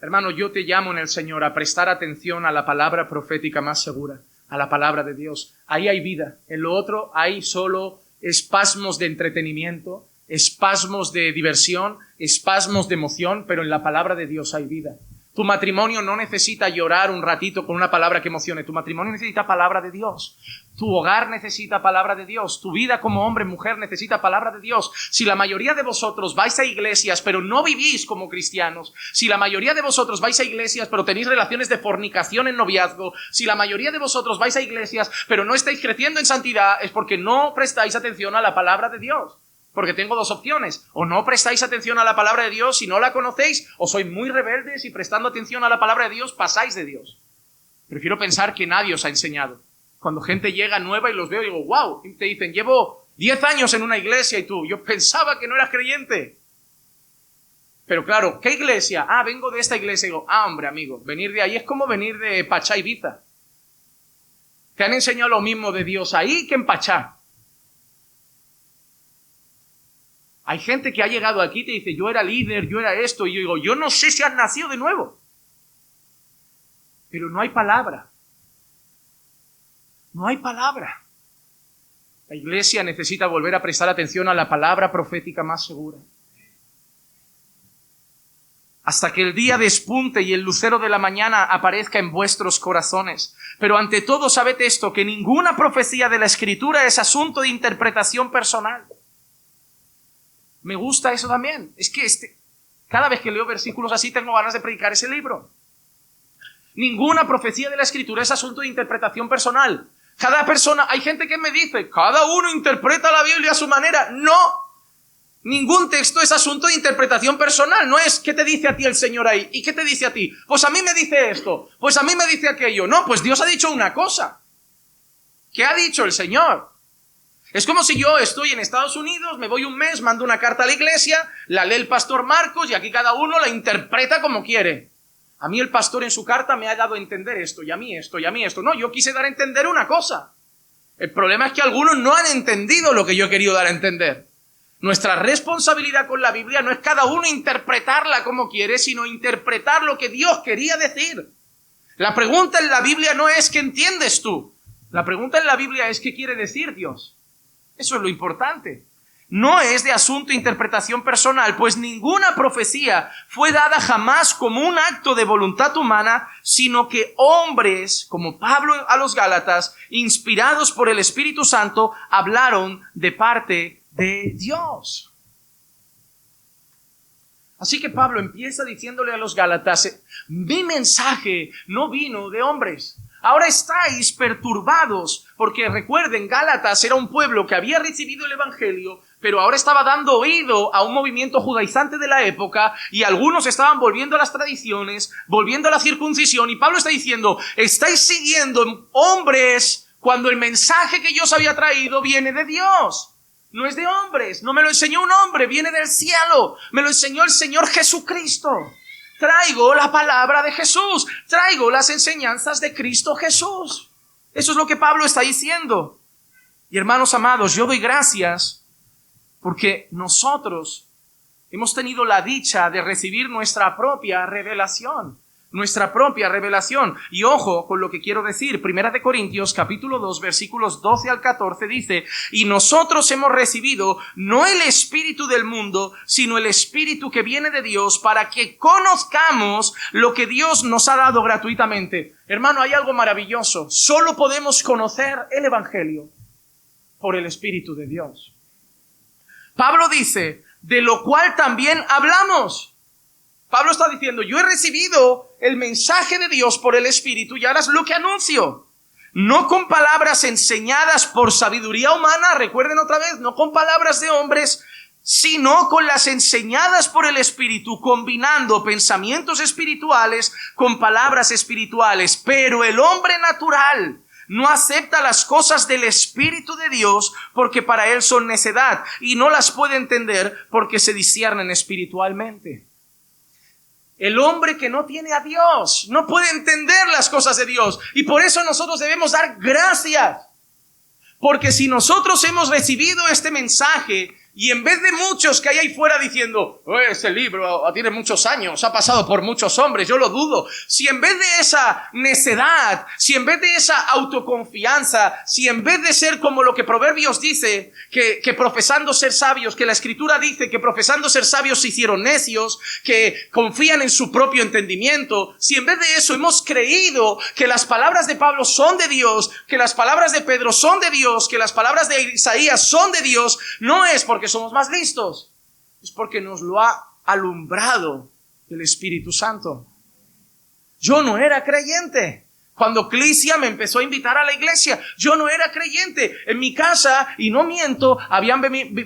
S1: Hermano, yo te llamo en el Señor a prestar atención a la palabra profética más segura, a la palabra de Dios. Ahí hay vida. En lo otro hay solo espasmos de entretenimiento, espasmos de diversión, espasmos de emoción, pero en la palabra de Dios hay vida. Tu matrimonio no necesita llorar un ratito con una palabra que emocione. Tu matrimonio necesita palabra de Dios. Tu hogar necesita palabra de Dios. Tu vida como hombre, mujer necesita palabra de Dios. Si la mayoría de vosotros vais a iglesias pero no vivís como cristianos, si la mayoría de vosotros vais a iglesias pero tenéis relaciones de fornicación en noviazgo, si la mayoría de vosotros vais a iglesias pero no estáis creciendo en santidad, es porque no prestáis atención a la palabra de Dios. Porque tengo dos opciones: o no prestáis atención a la palabra de Dios si no la conocéis, o sois muy rebeldes y prestando atención a la palabra de Dios pasáis de Dios. Prefiero pensar que nadie os ha enseñado. Cuando gente llega nueva y los veo, digo, wow, y te dicen, llevo 10 años en una iglesia, y tú, yo pensaba que no eras creyente. Pero claro, ¿qué iglesia? Ah, vengo de esta iglesia. Y digo, hombre, amigo, venir de ahí es como venir de Pachá, Ibiza. Te han enseñado lo mismo de Dios ahí que en Pachá. Hay gente que ha llegado aquí y te dice, yo era líder, yo era esto, y yo digo, yo no sé si has nacido de nuevo. Pero no hay palabra. No hay palabra. La iglesia necesita volver a prestar atención a la palabra profética más segura. Hasta que el día despunte y el lucero de la mañana aparezca en vuestros corazones. Pero ante todo, sabed esto, que ninguna profecía de la Escritura es asunto de interpretación personal. Me gusta eso también. Es que cada vez que leo versículos así tengo ganas de predicar ese libro. Ninguna profecía de la Escritura es asunto de interpretación personal. Cada persona, hay gente que me dice, cada uno interpreta la Biblia a su manera. No, ningún texto es asunto de interpretación personal. No es, ¿qué te dice a ti el Señor ahí? ¿Y qué te dice a ti? Pues a mí me dice esto, pues a mí me dice aquello. No, pues Dios ha dicho una cosa. ¿Qué ha dicho el Señor? Es como si yo estoy en Estados Unidos, me voy un mes, mando una carta a la iglesia, la lee el pastor Marcos y aquí cada uno la interpreta como quiere. A mí el pastor en su carta me ha dado a entender esto, y a mí esto, y a mí esto. No, yo quise dar a entender una cosa. El problema es que algunos no han entendido lo que yo he querido dar a entender. Nuestra responsabilidad con la Biblia no es cada uno interpretarla como quiere, sino interpretar lo que Dios quería decir. La pregunta en la Biblia no es ¿qué entiendes tú? La pregunta en la Biblia es ¿qué quiere decir Dios? Eso es lo importante. No es de asunto de interpretación personal, pues ninguna profecía fue dada jamás como un acto de voluntad humana, sino que hombres, como Pablo a los Gálatas, inspirados por el Espíritu Santo, hablaron de parte de Dios. Así que Pablo empieza diciéndole a los Gálatas, mi mensaje no vino de hombres. Ahora estáis perturbados, porque recuerden, Gálatas era un pueblo que había recibido el Evangelio, pero ahora estaba dando oído a un movimiento judaizante de la época, y algunos estaban volviendo a las tradiciones, volviendo a la circuncisión, y Pablo está diciendo, estáis siguiendo hombres cuando el mensaje que yo os había traído viene de Dios. No es de hombres, no me lo enseñó un hombre, viene del cielo, me lo enseñó el Señor Jesucristo. Traigo la palabra de Jesús, traigo las enseñanzas de Cristo Jesús. Eso es lo que Pablo está diciendo. Y hermanos amados, yo doy gracias porque nosotros hemos tenido la dicha de recibir nuestra propia revelación. Nuestra propia revelación. Y ojo con lo que quiero decir. 1 Corintios capítulo 2 versículos 12 al 14 dice, y nosotros hemos recibido no el espíritu del mundo, sino el espíritu que viene de Dios, para que conozcamos lo que Dios nos ha dado gratuitamente. Hermano, hay algo maravilloso. Solo podemos conocer el Evangelio por el Espíritu de Dios. Pablo dice, de lo cual también hablamos. Pablo está diciendo, yo he recibido el mensaje de Dios por el Espíritu y ahora es lo que anuncio. No con palabras enseñadas por sabiduría humana, recuerden otra vez, no con palabras de hombres, sino con las enseñadas por el Espíritu, combinando pensamientos espirituales con palabras espirituales. Pero el hombre natural no acepta las cosas del Espíritu de Dios porque para él son necedad y no las puede entender porque se disciernen espiritualmente. El hombre que no tiene a Dios no puede entender las cosas de Dios y por eso nosotros debemos dar gracias. Porque si nosotros hemos recibido este mensaje y en vez de muchos que hay ahí fuera diciendo, ese libro tiene muchos años, ha pasado por muchos hombres, yo lo dudo. Si en vez de esa necedad, si en vez de esa autoconfianza, si en vez de ser como lo que Proverbios dice, que profesando ser sabios, que la Escritura dice que profesando ser sabios se hicieron necios, que confían en su propio entendimiento, si en vez de eso hemos creído que las palabras de Pablo son de Dios, que las palabras de Pedro son de Dios, que las palabras de Isaías son de Dios, no es porque somos más listos, es porque nos lo ha alumbrado el Espíritu Santo. Yo no era creyente. Cuando Clisia me empezó a invitar a la iglesia, yo no era creyente. En mi casa, y no miento,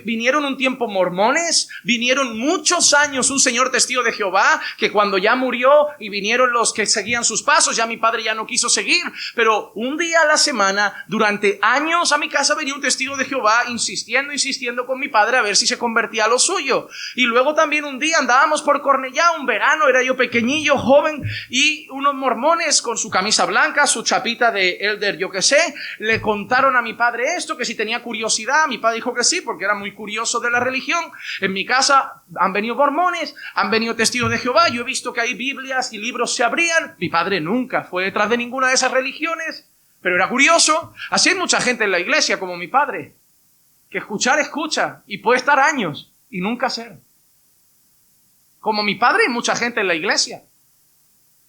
S1: vinieron un tiempo mormones, vinieron muchos años un señor testigo de Jehová, que cuando ya murió y vinieron los que seguían sus pasos, ya mi padre ya no quiso seguir, pero un día a la semana, durante años a mi casa venía un testigo de Jehová insistiendo con mi padre a ver si se convertía a lo suyo. Y luego también un día andábamos por Cornellá, un verano, era yo pequeñillo, joven, y unos mormones con su camisa blanca, su chapita de elder, yo qué sé, le contaron a mi padre esto, que si tenía curiosidad. Mi padre dijo que sí, porque era muy curioso de la religión. En mi casa han venido mormones, han venido testigos de Jehová, yo he visto que hay Biblias y libros se abrían. Mi padre nunca fue detrás de ninguna de esas religiones, pero era curioso. Así hay mucha gente en la iglesia como mi padre, que escucha y puede estar años y nunca ser. Como mi padre hay mucha gente en la iglesia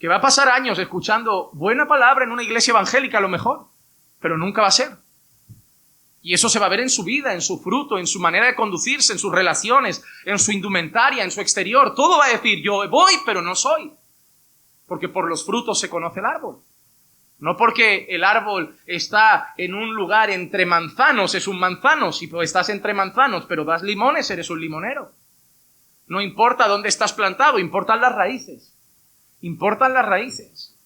S1: que va a pasar años escuchando buena palabra en una iglesia evangélica a lo mejor, pero nunca va a ser. Y eso se va a ver en su vida, en su fruto, en su manera de conducirse, en sus relaciones, en su indumentaria, en su exterior. Todo va a decir, yo voy, pero no soy. Porque por los frutos se conoce el árbol. No porque el árbol está en un lugar entre manzanos, es un manzano. Si estás entre manzanos, pero das limones, eres un limonero. No importa dónde estás plantado, importan las raíces. Importan las raíces.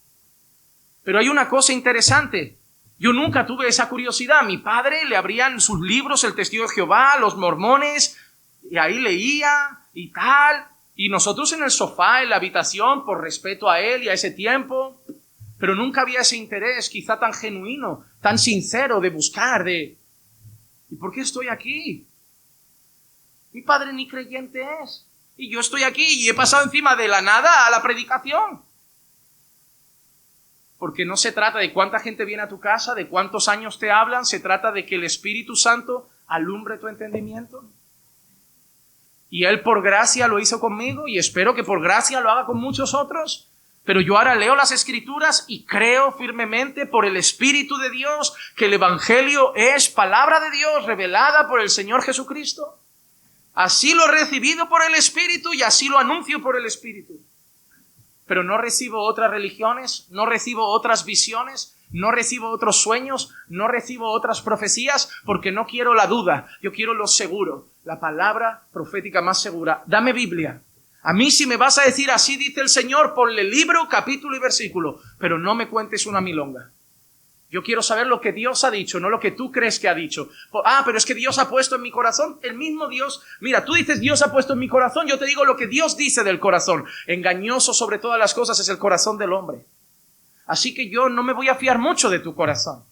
S1: Pero hay una cosa interesante. Yo nunca tuve esa curiosidad. A mi padre le abrían sus libros, el Testigo de Jehová, los mormones, y ahí leía y tal. Y nosotros en el sofá, en la habitación, por respeto a él y a ese tiempo. Pero nunca había ese interés, quizá tan genuino, tan sincero de buscar, ¿y por qué estoy aquí? Mi padre ni creyente es. Y yo estoy aquí y he pasado encima de la nada a la predicación. Porque no se trata de cuánta gente viene a tu casa, de cuántos años te hablan, se trata de que el Espíritu Santo alumbre tu entendimiento. Y Él por gracia lo hizo conmigo y espero que por gracia lo haga con muchos otros. Pero yo ahora leo las Escrituras y creo firmemente por el Espíritu de Dios que el Evangelio es palabra de Dios revelada por el Señor Jesucristo. Así lo he recibido por el Espíritu y así lo anuncio por el Espíritu. Pero no recibo otras religiones, no recibo otras visiones, no recibo otros sueños, no recibo otras profecías, porque no quiero la duda, yo quiero lo seguro, la palabra profética más segura. Dame Biblia. A mí si me vas a decir así dice el Señor, ponle libro, capítulo y versículo, pero no me cuentes una milonga. Yo quiero saber lo que Dios ha dicho, no lo que tú crees que ha dicho. Pero es que Dios ha puesto en mi corazón. El mismo Dios. Mira, tú dices Dios ha puesto en mi corazón. Yo te digo lo que Dios dice del corazón. Engañoso sobre todas las cosas es el corazón del hombre. Así que yo no me voy a fiar mucho de tu corazón.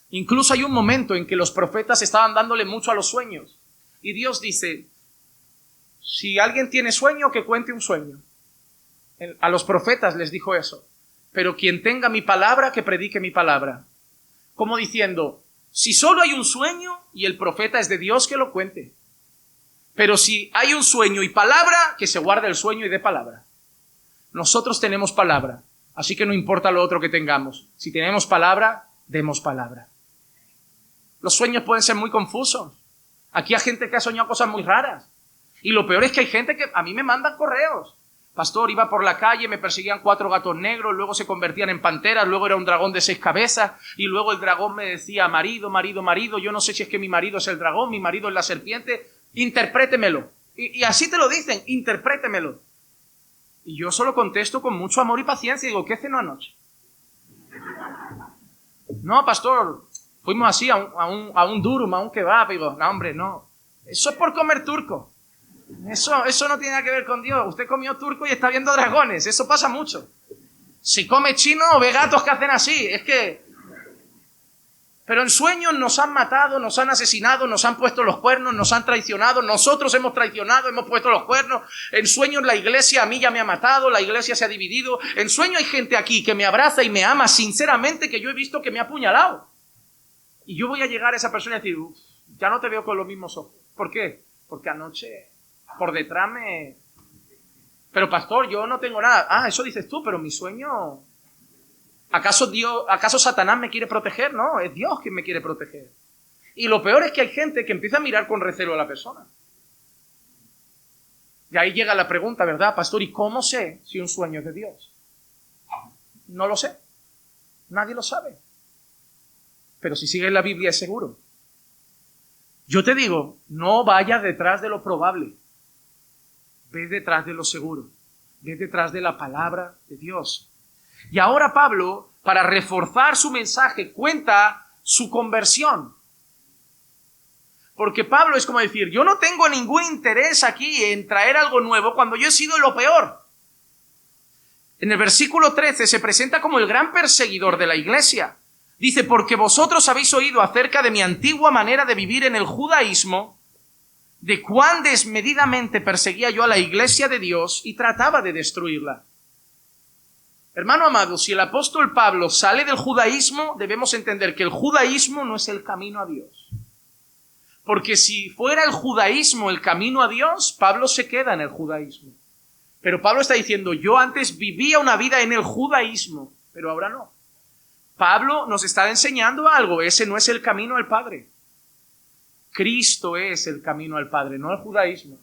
S1: Incluso hay un momento en que los profetas estaban dándole mucho a los sueños. Y Dios dice, si alguien tiene sueño, que cuente un sueño. A los profetas les dijo eso. Pero quien tenga mi palabra, que predique mi palabra. Como diciendo, si solo hay un sueño y el profeta es de Dios, que lo cuente. Pero si hay un sueño y palabra, que se guarde el sueño y dé palabra. Nosotros tenemos palabra, así que no importa lo otro que tengamos. Si tenemos palabra, demos palabra. Los sueños pueden ser muy confusos. Aquí hay gente que ha soñado cosas muy raras. Y lo peor es que hay gente que a mí me mandan correos. Pastor, iba por la calle, me perseguían 4 gatos negros, luego se convertían en panteras, luego era un dragón de 6 cabezas, y luego el dragón me decía, marido, yo no sé si es que mi marido es el dragón, mi marido es la serpiente, interprétemelo. Y así te lo dicen, interprétemelo. Y yo solo contesto con mucho amor y paciencia, y digo, ¿qué cenó anoche? No, pastor, fuimos así a un durum, a un kebab. Y digo, no, hombre, no. Eso es por comer turco. Eso no tiene nada que ver con Dios. Usted comió turco y está viendo dragones. Eso pasa mucho. Si come chino, ve gatos que hacen así. Es que... Pero en sueños nos han matado, nos han asesinado, nos han puesto los cuernos, nos han traicionado. Nosotros hemos traicionado, hemos puesto los cuernos. En sueños la iglesia a mí ya me ha matado, la iglesia se ha dividido. En sueños hay gente aquí que me abraza y me ama sinceramente, que yo he visto que me ha apuñalado. Y yo voy a llegar a esa persona y decir, ya no te veo con los mismos ojos. ¿Por qué? Porque anoche por detrás me... Pero pastor, yo no tengo nada. Ah, eso dices tú, pero mi sueño... ¿Acaso Satanás me quiere proteger? No, es Dios quien me quiere proteger. Y lo peor es que hay gente que empieza a mirar con recelo a la persona. Y ahí llega la pregunta, ¿verdad, pastor? ¿Y cómo sé si un sueño es de Dios? No lo sé. Nadie lo sabe. Pero si sigues la Biblia es seguro. Yo te digo, no vayas detrás de lo probable. Ve detrás de lo seguro. Ve detrás de la palabra de Dios. Y ahora Pablo, para reforzar su mensaje, cuenta su conversión. Porque Pablo es como decir, yo no tengo ningún interés aquí en traer algo nuevo cuando yo he sido lo peor. En el versículo 13 se presenta como el gran perseguidor de la iglesia. Dice, porque vosotros habéis oído acerca de mi antigua manera de vivir en el judaísmo, de cuán desmedidamente perseguía yo a la iglesia de Dios y trataba de destruirla. Hermano amado, si el apóstol Pablo sale del judaísmo, debemos entender que el judaísmo no es el camino a Dios. Porque si fuera el judaísmo el camino a Dios, Pablo se queda en el judaísmo. Pero Pablo está diciendo, yo antes vivía una vida en el judaísmo, pero ahora no. Pablo nos está enseñando algo, ese no es el camino al Padre. Cristo es el camino al Padre, no el judaísmo.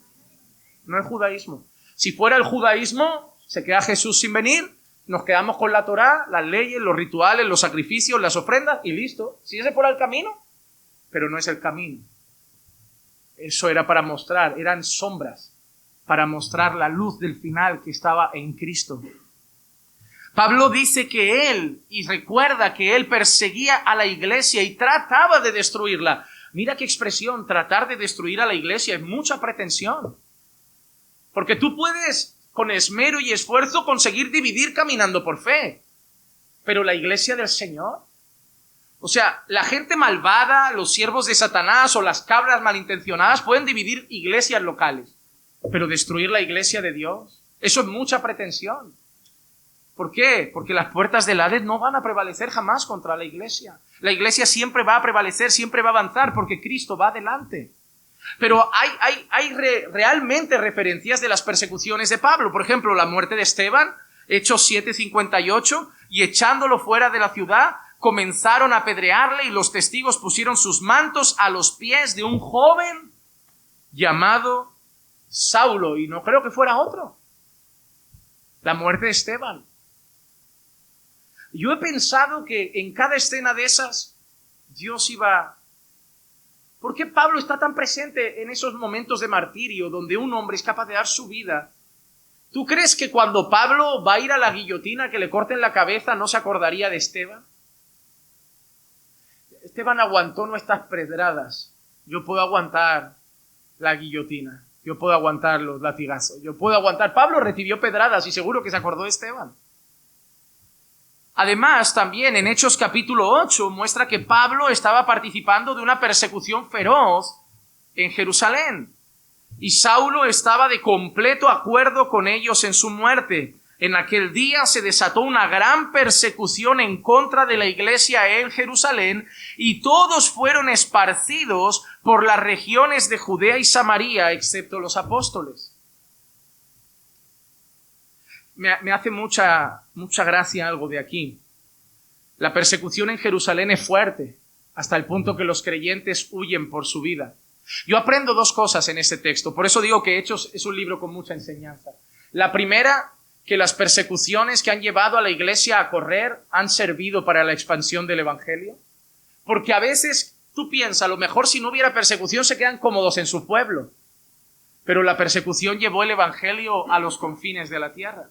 S1: No el judaísmo. Si fuera el judaísmo, se queda Jesús sin venir, nos quedamos con la Torá, las leyes, los rituales, los sacrificios, las ofrendas y listo. Si ese fuera el camino, pero no es el camino. Eso era para mostrar, eran sombras, para mostrar la luz del final que estaba en Cristo. Pablo dice que él, y recuerda que él perseguía a la iglesia y trataba de destruirla. Mira qué expresión, tratar de destruir a la iglesia, es mucha pretensión. Porque tú puedes, con esmero y esfuerzo, conseguir dividir caminando por fe. Pero la iglesia del Señor, o sea, la gente malvada, los siervos de Satanás o las cabras malintencionadas pueden dividir iglesias locales. Pero destruir la iglesia de Dios, eso es mucha pretensión. ¿Por qué? Porque las puertas del Hades no van a prevalecer jamás contra la iglesia. La iglesia siempre va a prevalecer, siempre va a avanzar porque Cristo va adelante. Pero hay realmente referencias de las persecuciones de Pablo. Por ejemplo, la muerte de Esteban, Hechos 7:58, y echándolo fuera de la ciudad, comenzaron a apedrearle y los testigos pusieron sus mantos a los pies de un joven llamado Saulo. Y no creo que fuera otro. La muerte de Esteban. Yo he pensado que en cada escena de esas, Dios iba... ¿Por qué Pablo está tan presente en esos momentos de martirio donde un hombre es capaz de dar su vida? ¿Tú crees que cuando Pablo va a ir a la guillotina que le corten la cabeza no se acordaría de Esteban? Esteban aguantó nuestras pedradas. Yo puedo aguantar la guillotina. Yo puedo aguantar los latigazos. Yo puedo aguantar... Pablo recibió pedradas y seguro que se acordó de Esteban. Además, también en Hechos capítulo 8 muestra que Pablo estaba participando de una persecución feroz en Jerusalén. Y Saulo estaba de completo acuerdo con ellos en su muerte. En aquel día se desató una gran persecución en contra de la iglesia en Jerusalén y todos fueron esparcidos por las regiones de Judea y Samaria, excepto los apóstoles. Me hace mucha gracia algo de aquí. La persecución en Jerusalén es fuerte, hasta el punto que los creyentes huyen por su vida. Yo aprendo dos cosas en este texto, por eso digo que Hechos es un libro con mucha enseñanza. La primera, que las persecuciones que han llevado a la iglesia a correr han servido para la expansión del evangelio. Porque a veces tú piensas, a lo mejor si no hubiera persecución se quedan cómodos en su pueblo. Pero la persecución llevó el evangelio a los confines de la tierra.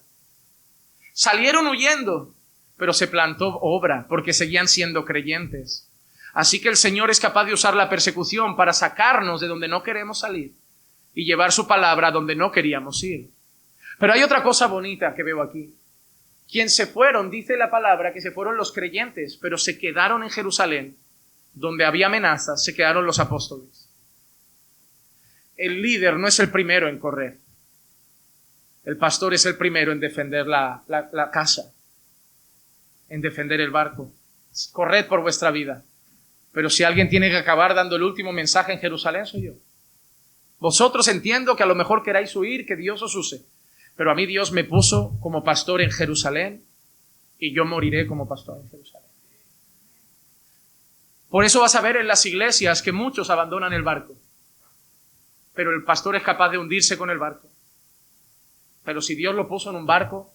S1: Salieron huyendo, pero se plantó obra porque seguían siendo creyentes. Así que el Señor es capaz de usar la persecución para sacarnos de donde no queremos salir y llevar su palabra a donde no queríamos ir. Pero hay otra cosa bonita que veo aquí. Quien se fueron, dice la palabra, que se fueron los creyentes, pero se quedaron en Jerusalén, donde había amenazas, se quedaron los apóstoles. El líder no es el primero en correr. El pastor es el primero en defender la casa, en defender el barco. Corred por vuestra vida. Pero si alguien tiene que acabar dando el último mensaje en Jerusalén, soy yo. Vosotros entiendo que a lo mejor queráis huir, que Dios os use. Pero a mí Dios me puso como pastor en Jerusalén y yo moriré como pastor en Jerusalén. Por eso vas a ver en las iglesias que muchos abandonan el barco. Pero el pastor es capaz de hundirse con el barco. Pero si Dios lo puso en un barco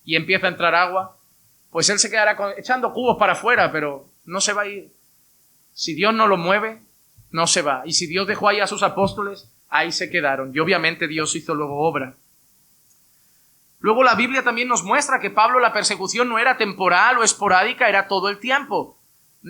S1: y empieza a entrar agua, pues él se quedará echando cubos para afuera, pero no se va a ir. Si Dios no lo mueve, no se va. Y si Dios dejó ahí a sus apóstoles, ahí se quedaron. Y obviamente Dios hizo luego obra. Luego la Biblia también nos muestra que Pablo, la persecución no era temporal o esporádica, era todo el tiempo.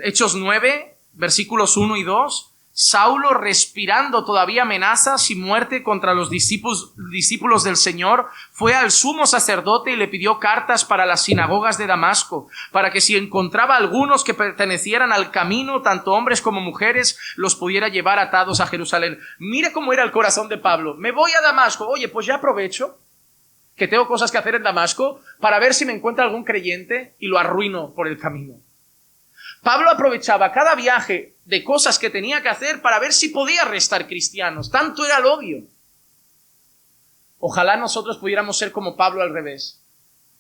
S1: Hechos 9, versículos 1 y 2. Saulo, respirando todavía amenazas y muerte contra los discípulos del Señor, fue al sumo sacerdote y le pidió cartas para las sinagogas de Damasco, para que si encontraba algunos que pertenecieran al camino, tanto hombres como mujeres, los pudiera llevar atados a Jerusalén. Mire cómo era el corazón de Pablo. Me voy a Damasco. Oye, pues ya aprovecho que tengo cosas que hacer en Damasco para ver si me encuentra algún creyente y lo arruino por el camino. Pablo aprovechaba cada viaje de cosas que tenía que hacer para ver si podía restar cristianos. Tanto era el odio. Ojalá nosotros pudiéramos ser como Pablo al revés.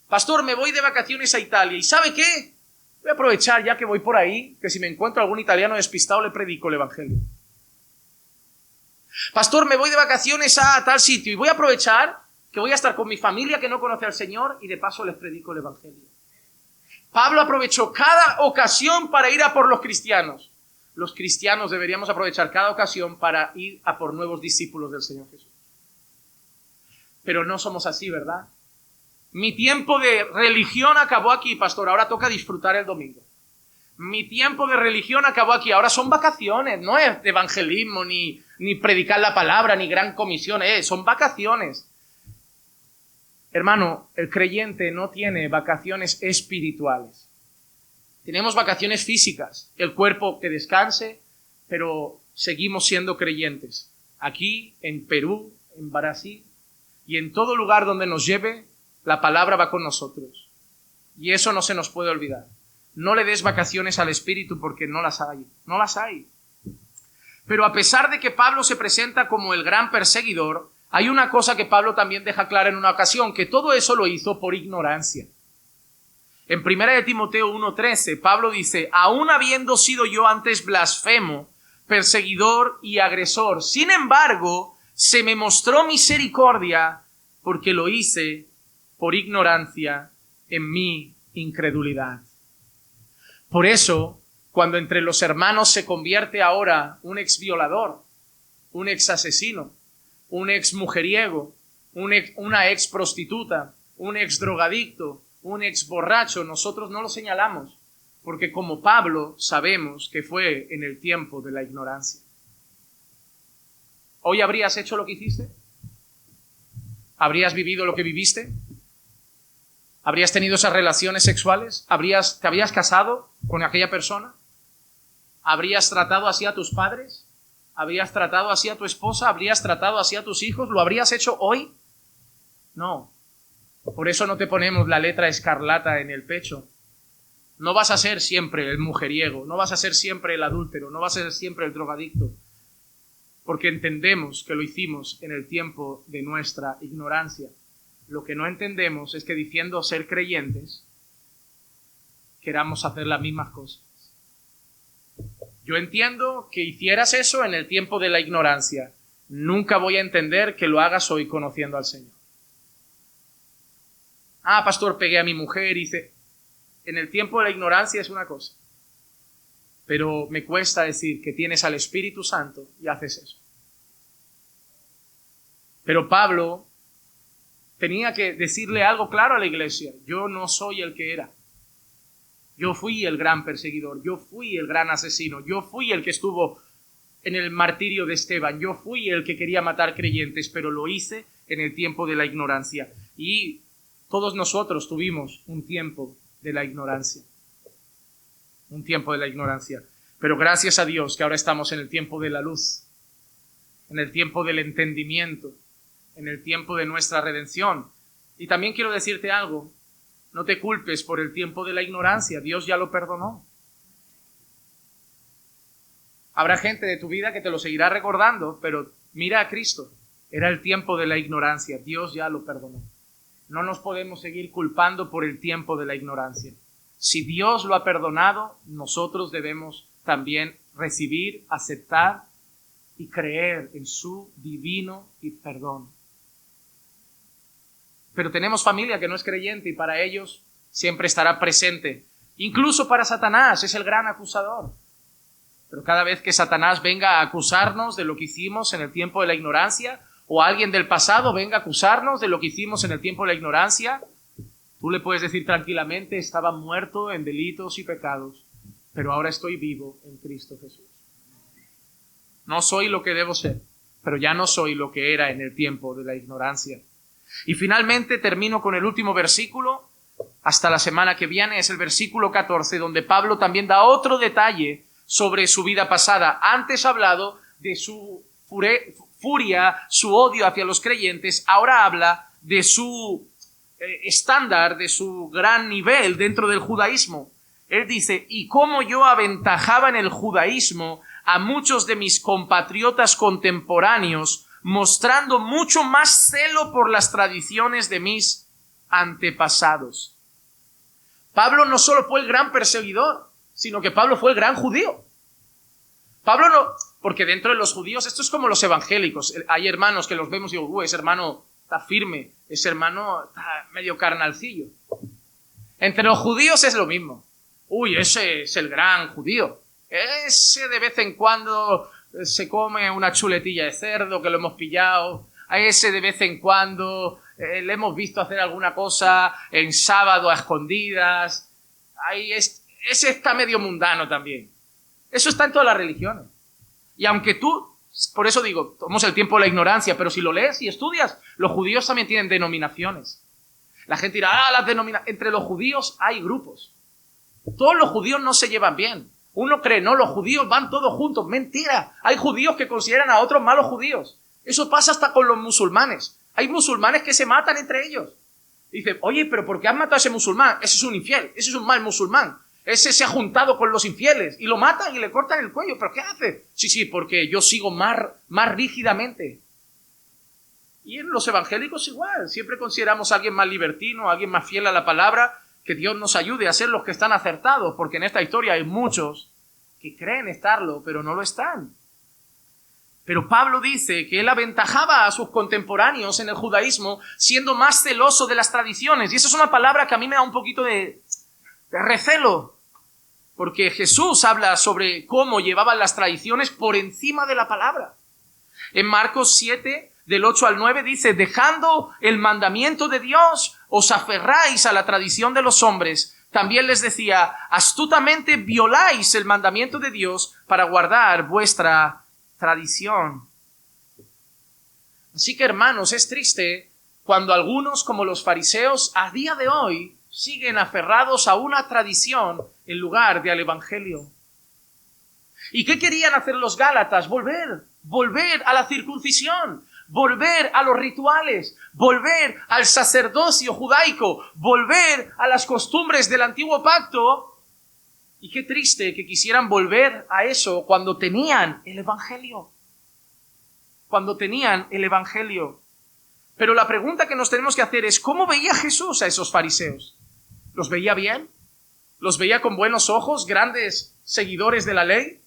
S1: Pastor, me voy de vacaciones a Italia. ¿Y sabe qué? Voy a aprovechar ya que voy por ahí, que si me encuentro algún italiano despistado le predico el evangelio. Pastor, me voy de vacaciones a tal sitio y voy a aprovechar que voy a estar con mi familia que no conoce al Señor y de paso les predico el evangelio. Pablo aprovechó cada ocasión para ir a por los cristianos. Los cristianos deberíamos aprovechar cada ocasión para ir a por nuevos discípulos del Señor Jesús. Pero no somos así, ¿verdad? Mi tiempo de religión acabó aquí, pastor. Ahora toca disfrutar el domingo. Mi tiempo de religión acabó aquí. Ahora son vacaciones. No es evangelismo, ni predicar la palabra, ni gran comisión. Son vacaciones. Hermano, el creyente no tiene vacaciones espirituales. Tenemos vacaciones físicas, el cuerpo que descanse, pero seguimos siendo creyentes. Aquí, en Perú, en Brasil y en todo lugar donde nos lleve, la palabra va con nosotros. Y eso no se nos puede olvidar. No le des vacaciones al espíritu porque no las hay. No las hay. Pero a pesar de que Pablo se presenta como el gran perseguidor, hay una cosa que Pablo también deja clara en una ocasión, que todo eso lo hizo por ignorancia. En 1 Timoteo 1:13, Pablo dice, aún habiendo sido yo antes blasfemo, perseguidor y agresor, sin embargo, se me mostró misericordia porque lo hice por ignorancia en mi incredulidad. Por eso, cuando entre los hermanos se convierte ahora un ex violador, un ex asesino, un ex mujeriego, una ex prostituta, un ex drogadicto, un ex borracho, nosotros no lo señalamos, porque como Pablo sabemos que fue en el tiempo de la ignorancia. ¿Hoy habrías hecho lo que hiciste? ¿Habrías vivido lo que viviste? ¿Habrías tenido esas relaciones sexuales? ¿Te habrías casado con aquella persona? ¿Habrías tratado así a tus padres? ¿Habrías tratado así a tu esposa? ¿Habrías tratado así a tus hijos? ¿Lo habrías hecho hoy? No. Por eso no te ponemos la letra escarlata en el pecho. No vas a ser siempre el mujeriego, no vas a ser siempre el adúltero, no vas a ser siempre el drogadicto, porque entendemos que lo hicimos en el tiempo de nuestra ignorancia. Lo que no entendemos es que diciendo ser creyentes, queramos hacer las mismas cosas. Yo entiendo que hicieras eso en el tiempo de la ignorancia. Nunca voy a entender que lo hagas hoy conociendo al Señor. Ah, pastor, pegué a mi mujer, hice... En el tiempo de la ignorancia es una cosa. Pero me cuesta decir que tienes al Espíritu Santo y haces eso. Pero Pablo tenía que decirle algo claro a la iglesia. Yo no soy el que era. Yo fui el gran perseguidor, yo fui el gran asesino, yo fui el que estuvo en el martirio de Esteban, yo fui el que quería matar creyentes, pero lo hice en el tiempo de la ignorancia. Y todos nosotros tuvimos un tiempo de la ignorancia. Un tiempo de la ignorancia. Pero gracias a Dios que ahora estamos en el tiempo de la luz, en el tiempo del entendimiento, en el tiempo de nuestra redención. Y también quiero decirte algo, no te culpes por el tiempo de la ignorancia, Dios ya lo perdonó. Habrá gente de tu vida que te lo seguirá recordando, pero mira a Cristo, era el tiempo de la ignorancia, Dios ya lo perdonó. No nos podemos seguir culpando por el tiempo de la ignorancia. Si Dios lo ha perdonado, nosotros debemos también recibir, aceptar y creer en su divino y perdón. Pero tenemos familia que no es creyente y para ellos siempre estará presente. Incluso para Satanás es el gran acusador. Pero cada vez que Satanás venga a acusarnos de lo que hicimos en el tiempo de la ignorancia, o alguien del pasado venga a acusarnos de lo que hicimos en el tiempo de la ignorancia, tú le puedes decir tranquilamente, estaba muerto en delitos y pecados, pero ahora estoy vivo en Cristo Jesús. No soy lo que debo ser, pero ya no soy lo que era en el tiempo de la ignorancia. Y finalmente termino con el último versículo, hasta la semana que viene, es el versículo 14, donde Pablo también da otro detalle sobre su vida pasada. Antes ha hablado de su furia, su odio hacia los creyentes, ahora habla de su estándar, de su gran nivel dentro del judaísmo. Él dice, y cómo yo aventajaba en el judaísmo a muchos de mis compatriotas contemporáneos, mostrando mucho más celo por las tradiciones de mis antepasados. Pablo no solo fue el gran perseguidor, sino que Pablo fue el gran judío. Pablo no, porque dentro de los judíos, esto es como los evangélicos, hay hermanos que los vemos y digo, ese hermano está firme, ese hermano está medio carnalcillo. Entre los judíos es lo mismo. Ese es el gran judío. Ese de vez en cuando se come una chuletilla de cerdo que lo hemos pillado. A ese de vez en cuando le hemos visto hacer alguna cosa en sábado a escondidas. Ese está medio mundano también. Eso está en todas las religiones. Y aunque tú, por eso digo, tomamos el tiempo de la ignorancia, pero si lo lees y estudias, los judíos también tienen denominaciones. La gente dirá, entre los judíos hay grupos. Todos los judíos no se llevan bien. Uno cree, no, los judíos van todos juntos. Mentira. Hay judíos que consideran a otros malos judíos. Eso pasa hasta con los musulmanes. Hay musulmanes que se matan entre ellos. Dicen, oye, pero ¿por qué has matado a ese musulmán? Ese es un infiel, ese es un mal musulmán. Ese se ha juntado con los infieles y lo matan y le cortan el cuello. ¿Pero qué hace? Sí, porque yo sigo más rígidamente. Y en los evangélicos igual. Siempre consideramos a alguien más libertino, a alguien más fiel a la palabra. Que Dios nos ayude a ser los que están acertados, porque en esta historia hay muchos que creen estarlo, pero no lo están. Pero Pablo dice que él aventajaba a sus contemporáneos en el judaísmo siendo más celoso de las tradiciones. Y esa es una palabra que a mí me da un poquito de recelo, porque Jesús habla sobre cómo llevaban las tradiciones por encima de la palabra. En Marcos 7, del 8 al 9, dice, dejando el mandamiento de Dios, os aferráis a la tradición de los hombres. También les decía, astutamente violáis el mandamiento de Dios para guardar vuestra tradición. Así que, hermanos, es triste cuando algunos, como los fariseos, a día de hoy siguen aferrados a una tradición en lugar de al evangelio. ¿Y qué querían hacer los gálatas? Volver a la circuncisión, volver a los rituales, volver al sacerdocio judaico, volver a las costumbres del antiguo pacto. Y qué triste que quisieran volver a eso cuando tenían el evangelio. Cuando tenían el evangelio. Pero la pregunta que nos tenemos que hacer es, ¿cómo veía Jesús a esos fariseos? ¿Los veía bien? ¿Los veía con buenos ojos, grandes seguidores de la ley?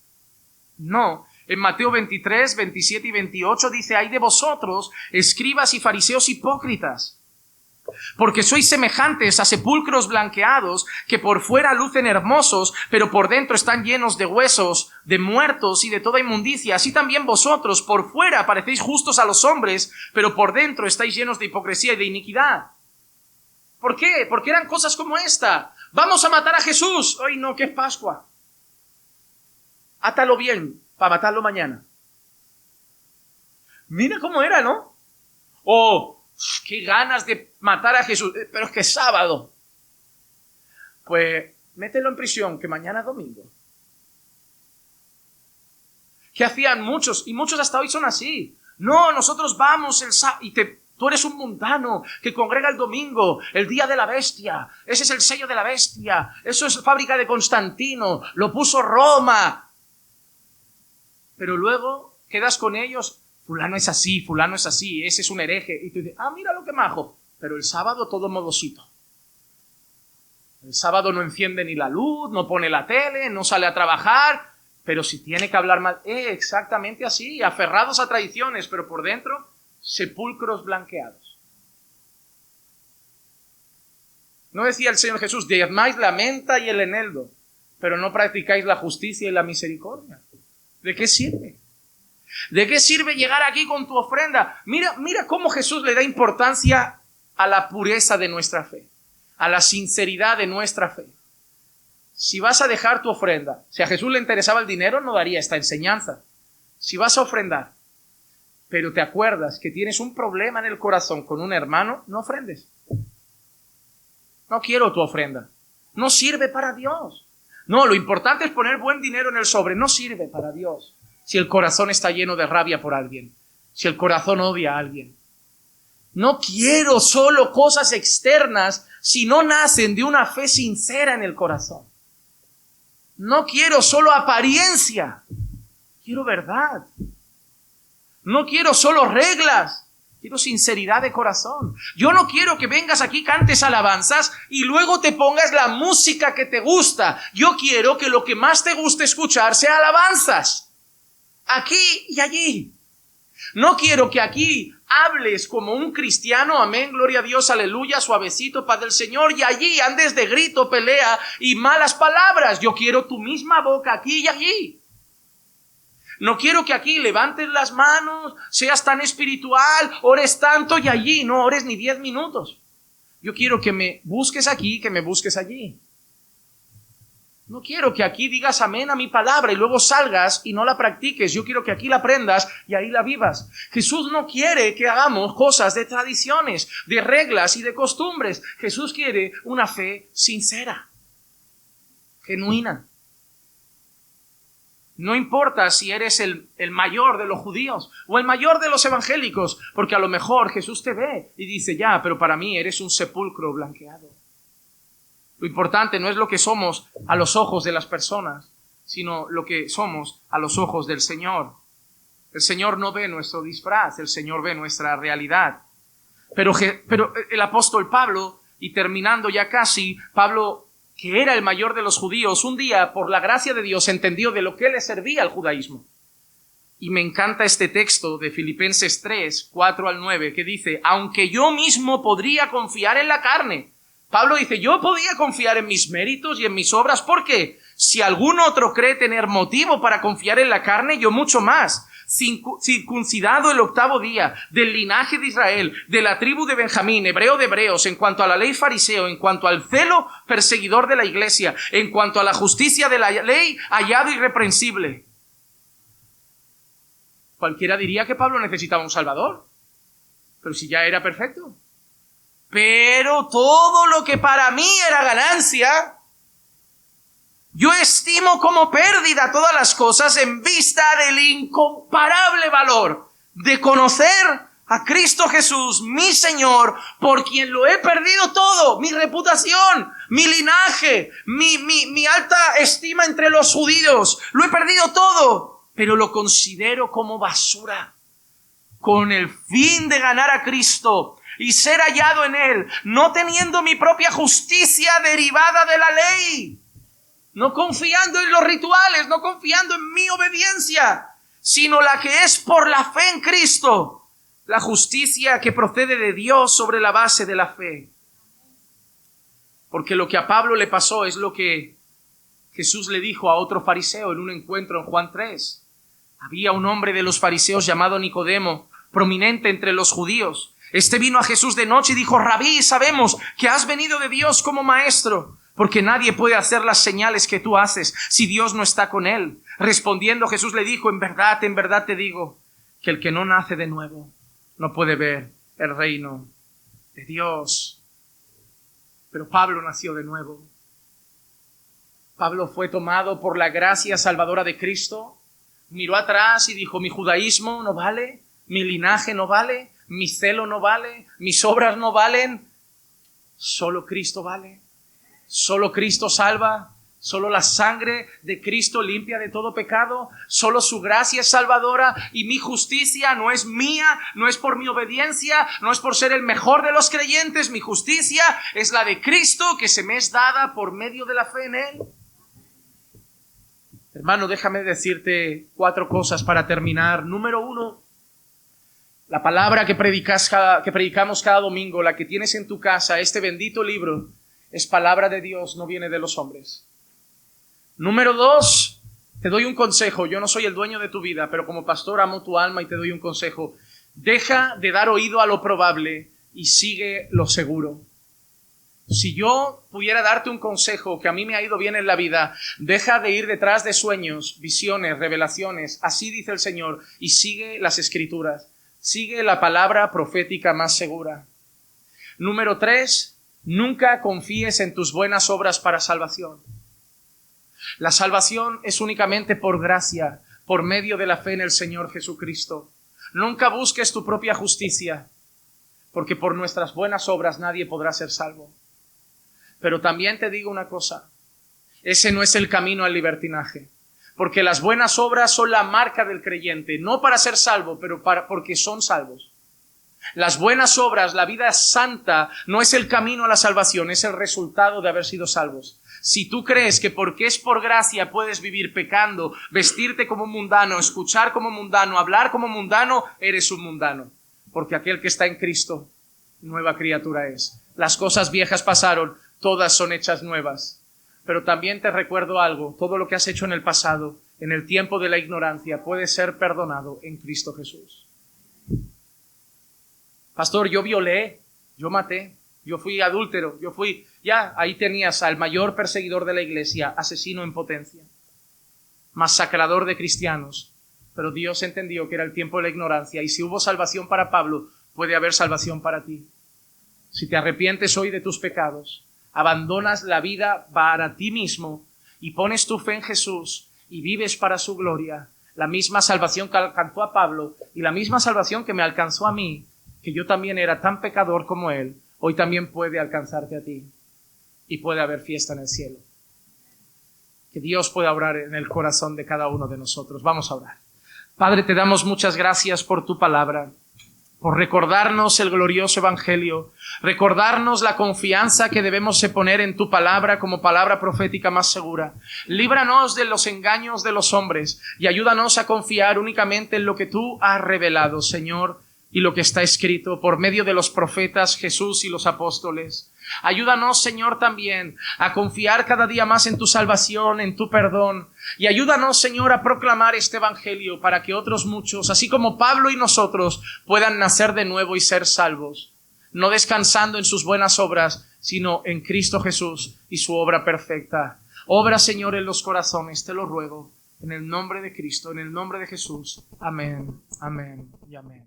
S1: No. En Mateo 23, 27 y 28 dice, ¡ay de vosotros, escribas y fariseos hipócritas! Porque sois semejantes a sepulcros blanqueados que por fuera lucen hermosos, pero por dentro están llenos de huesos, de muertos y de toda inmundicia. Así también vosotros por fuera parecéis justos a los hombres, pero por dentro estáis llenos de hipocresía y de iniquidad. ¿Por qué? Porque eran cosas como esta. Vamos a matar a Jesús. Ay, no, que es Pascua. Átalo bien para matarlo mañana. Mira cómo era, ¿no? Oh, qué ganas de matar a Jesús. Pero es que es sábado. Pues mételo en prisión, que mañana es domingo. ¿Qué hacían muchos? Y muchos hasta hoy son así. No, nosotros vamos el sábado y tú eres un mundano que congrega el domingo, el día de la bestia. Ese es el sello de la bestia. Eso es fábrica de Constantino. Lo puso Roma. Pero luego quedas con ellos. Fulano es así, ese es un hereje. Y tú dices, mira lo que majo. Pero el sábado todo modosito. El sábado no enciende ni la luz, no pone la tele, no sale a trabajar. Pero si tiene que hablar mal, exactamente así, aferrados a tradiciones, pero por dentro, sepulcros blanqueados. ¿No decía el Señor Jesús, diezmáis la menta y el eneldo, pero no practicáis la justicia y la misericordia? ¿De qué sirve? ¿De qué sirve llegar aquí con tu ofrenda? Mira cómo Jesús le da importancia a la pureza de nuestra fe, a la sinceridad de nuestra fe. Si vas a dejar tu ofrenda, si a Jesús le interesaba el dinero, no daría esta enseñanza. Si vas a ofrendar, pero te acuerdas que tienes un problema en el corazón con un hermano, no ofrendes. No quiero tu ofrenda. No sirve para Dios. No, lo importante es poner buen dinero en el sobre. No sirve para Dios. Si el corazón está lleno de rabia por alguien, si el corazón odia a alguien. No quiero solo cosas externas si no nacen de una fe sincera en el corazón. No quiero solo apariencia, quiero verdad. No quiero solo reglas, quiero sinceridad de corazón. Yo no quiero que vengas aquí, cantes alabanzas y luego te pongas la música que te gusta. Yo quiero que lo que más te guste escuchar sea alabanzas, aquí y allí. No quiero que aquí hables como un cristiano, amén, gloria a Dios, aleluya, suavecito, paz del Señor, y allí andes de grito, pelea y malas palabras. Yo quiero tu misma boca aquí y allí. No quiero que aquí levantes las manos, seas tan espiritual, ores tanto y allí no ores ni 10 minutos. Yo quiero que me busques aquí, que me busques allí. No quiero que aquí digas amén a mi palabra y luego salgas y no la practiques. Yo quiero que aquí la aprendas y ahí la vivas. Jesús no quiere que hagamos cosas de tradiciones, de reglas y de costumbres. Jesús quiere una fe sincera, genuina. No importa si eres el mayor de los judíos o el mayor de los evangélicos, porque a lo mejor Jesús te ve y dice, ya, pero para mí eres un sepulcro blanqueado. Lo importante no es lo que somos a los ojos de las personas, sino lo que somos a los ojos del Señor. El Señor no ve nuestro disfraz, el Señor ve nuestra realidad. Pero el apóstol Pablo, y terminando ya casi, Pablo, que era el mayor de los judíos, un día, por la gracia de Dios, entendió de lo que le servía al judaísmo. Y me encanta este texto de Filipenses 3, 4 al 9, que dice, aunque yo mismo podría confiar en la carne. Pablo dice, yo podía confiar en mis méritos y en mis obras, porque si algún otro cree tener motivo para confiar en la carne, yo mucho más. Circuncidado el 8º día, del linaje de Israel, de la tribu de Benjamín, hebreo de hebreos, en cuanto a la ley fariseo, en cuanto al celo perseguidor de la iglesia, en cuanto a la justicia de la ley, hallado irreprensible. Cualquiera diría que Pablo necesitaba un salvador, pero si ya era perfecto. Pero todo lo que para mí era ganancia, yo estimo como pérdida todas las cosas en vista del incomparable valor de conocer a Cristo Jesús, mi Señor, por quien lo he perdido todo, mi reputación, mi linaje, mi alta estima entre los judíos, lo he perdido todo, pero lo considero como basura, con el fin de ganar a Cristo y ser hallado en Él, no teniendo mi propia justicia derivada de la ley, no confiando en los rituales, no confiando en mi obediencia, sino la que es por la fe en Cristo, la justicia que procede de Dios sobre la base de la fe. Porque lo que a Pablo le pasó es lo que Jesús le dijo a otro fariseo en un encuentro en Juan 3. Había un hombre de los fariseos llamado Nicodemo, prominente entre los judíos. Este vino a Jesús de noche y dijo, Rabí, sabemos que has venido de Dios como maestro, porque nadie puede hacer las señales que tú haces si Dios no está con él. Respondiendo, Jesús le dijo, en verdad te digo, que el que no nace de nuevo no puede ver el reino de Dios. Pero Pablo nació de nuevo. Pablo fue tomado por la gracia salvadora de Cristo, miró atrás y dijo, mi judaísmo no vale, mi linaje no vale, mi celo no vale, mis obras no valen, solo Cristo vale, solo Cristo salva, solo la sangre de Cristo limpia de todo pecado, solo su gracia es salvadora y mi justicia no es mía, no es por mi obediencia, no es por ser el mejor de los creyentes, mi justicia es la de Cristo que se me es dada por medio de la fe en Él. Hermano, déjame decirte 4 cosas para terminar. Número 1, la palabra que predicamos cada domingo, la que tienes en tu casa, este bendito libro, es palabra de Dios, no viene de los hombres. Número 2, te doy un consejo. Yo no soy el dueño de tu vida, pero como pastor amo tu alma y te doy un consejo. Deja de dar oído a lo probable y sigue lo seguro. Si yo pudiera darte un consejo que a mí me ha ido bien en la vida, deja de ir detrás de sueños, visiones, revelaciones, así dice el Señor, y sigue las Escrituras. Sigue la palabra profética más segura. Número 3, nunca confíes en tus buenas obras para salvación. La salvación es únicamente por gracia, por medio de la fe en el Señor Jesucristo. Nunca busques tu propia justicia, porque por nuestras buenas obras nadie podrá ser salvo. Pero también te digo una cosa, ese no es el camino al libertinaje, porque las buenas obras son la marca del creyente, no para ser salvo, pero porque son salvos. Las buenas obras, la vida santa, no es el camino a la salvación, es el resultado de haber sido salvos. Si tú crees que porque es por gracia puedes vivir pecando, vestirte como mundano, escuchar como mundano, hablar como mundano, eres un mundano. Porque aquel que está en Cristo, nueva criatura es. Las cosas viejas pasaron, todas son hechas nuevas. Pero también te recuerdo algo, todo lo que has hecho en el pasado, en el tiempo de la ignorancia, puede ser perdonado en Cristo Jesús. Pastor, yo violé, yo maté, yo fui adúltero, ahí tenías al mayor perseguidor de la iglesia, asesino en potencia, masacrador de cristianos. Pero Dios entendió que era el tiempo de la ignorancia y si hubo salvación para Pablo, puede haber salvación para ti. Si te arrepientes hoy de tus pecados, abandonas la vida para ti mismo y pones tu fe en Jesús y vives para su gloria, la misma salvación que alcanzó a Pablo y la misma salvación que me alcanzó a mí, que yo también era tan pecador como él, hoy también puede alcanzarte a ti y puede haber fiesta en el cielo. Que Dios pueda obrar en el corazón de cada uno de nosotros. Vamos a orar. Padre, te damos muchas gracias por tu palabra, por recordarnos el glorioso evangelio, recordarnos la confianza que debemos poner en tu palabra como palabra profética más segura. Líbranos de los engaños de los hombres y ayúdanos a confiar únicamente en lo que tú has revelado, Señor, y lo que está escrito por medio de los profetas Jesús y los apóstoles. Ayúdanos, Señor, también a confiar cada día más en tu salvación, en tu perdón. Y ayúdanos, Señor, a proclamar este evangelio para que otros muchos, así como Pablo y nosotros, puedan nacer de nuevo y ser salvos. No descansando en sus buenas obras, sino en Cristo Jesús y su obra perfecta. Obra, Señor, en los corazones, te lo ruego. En el nombre de Cristo, en el nombre de Jesús. Amén, amén y amén.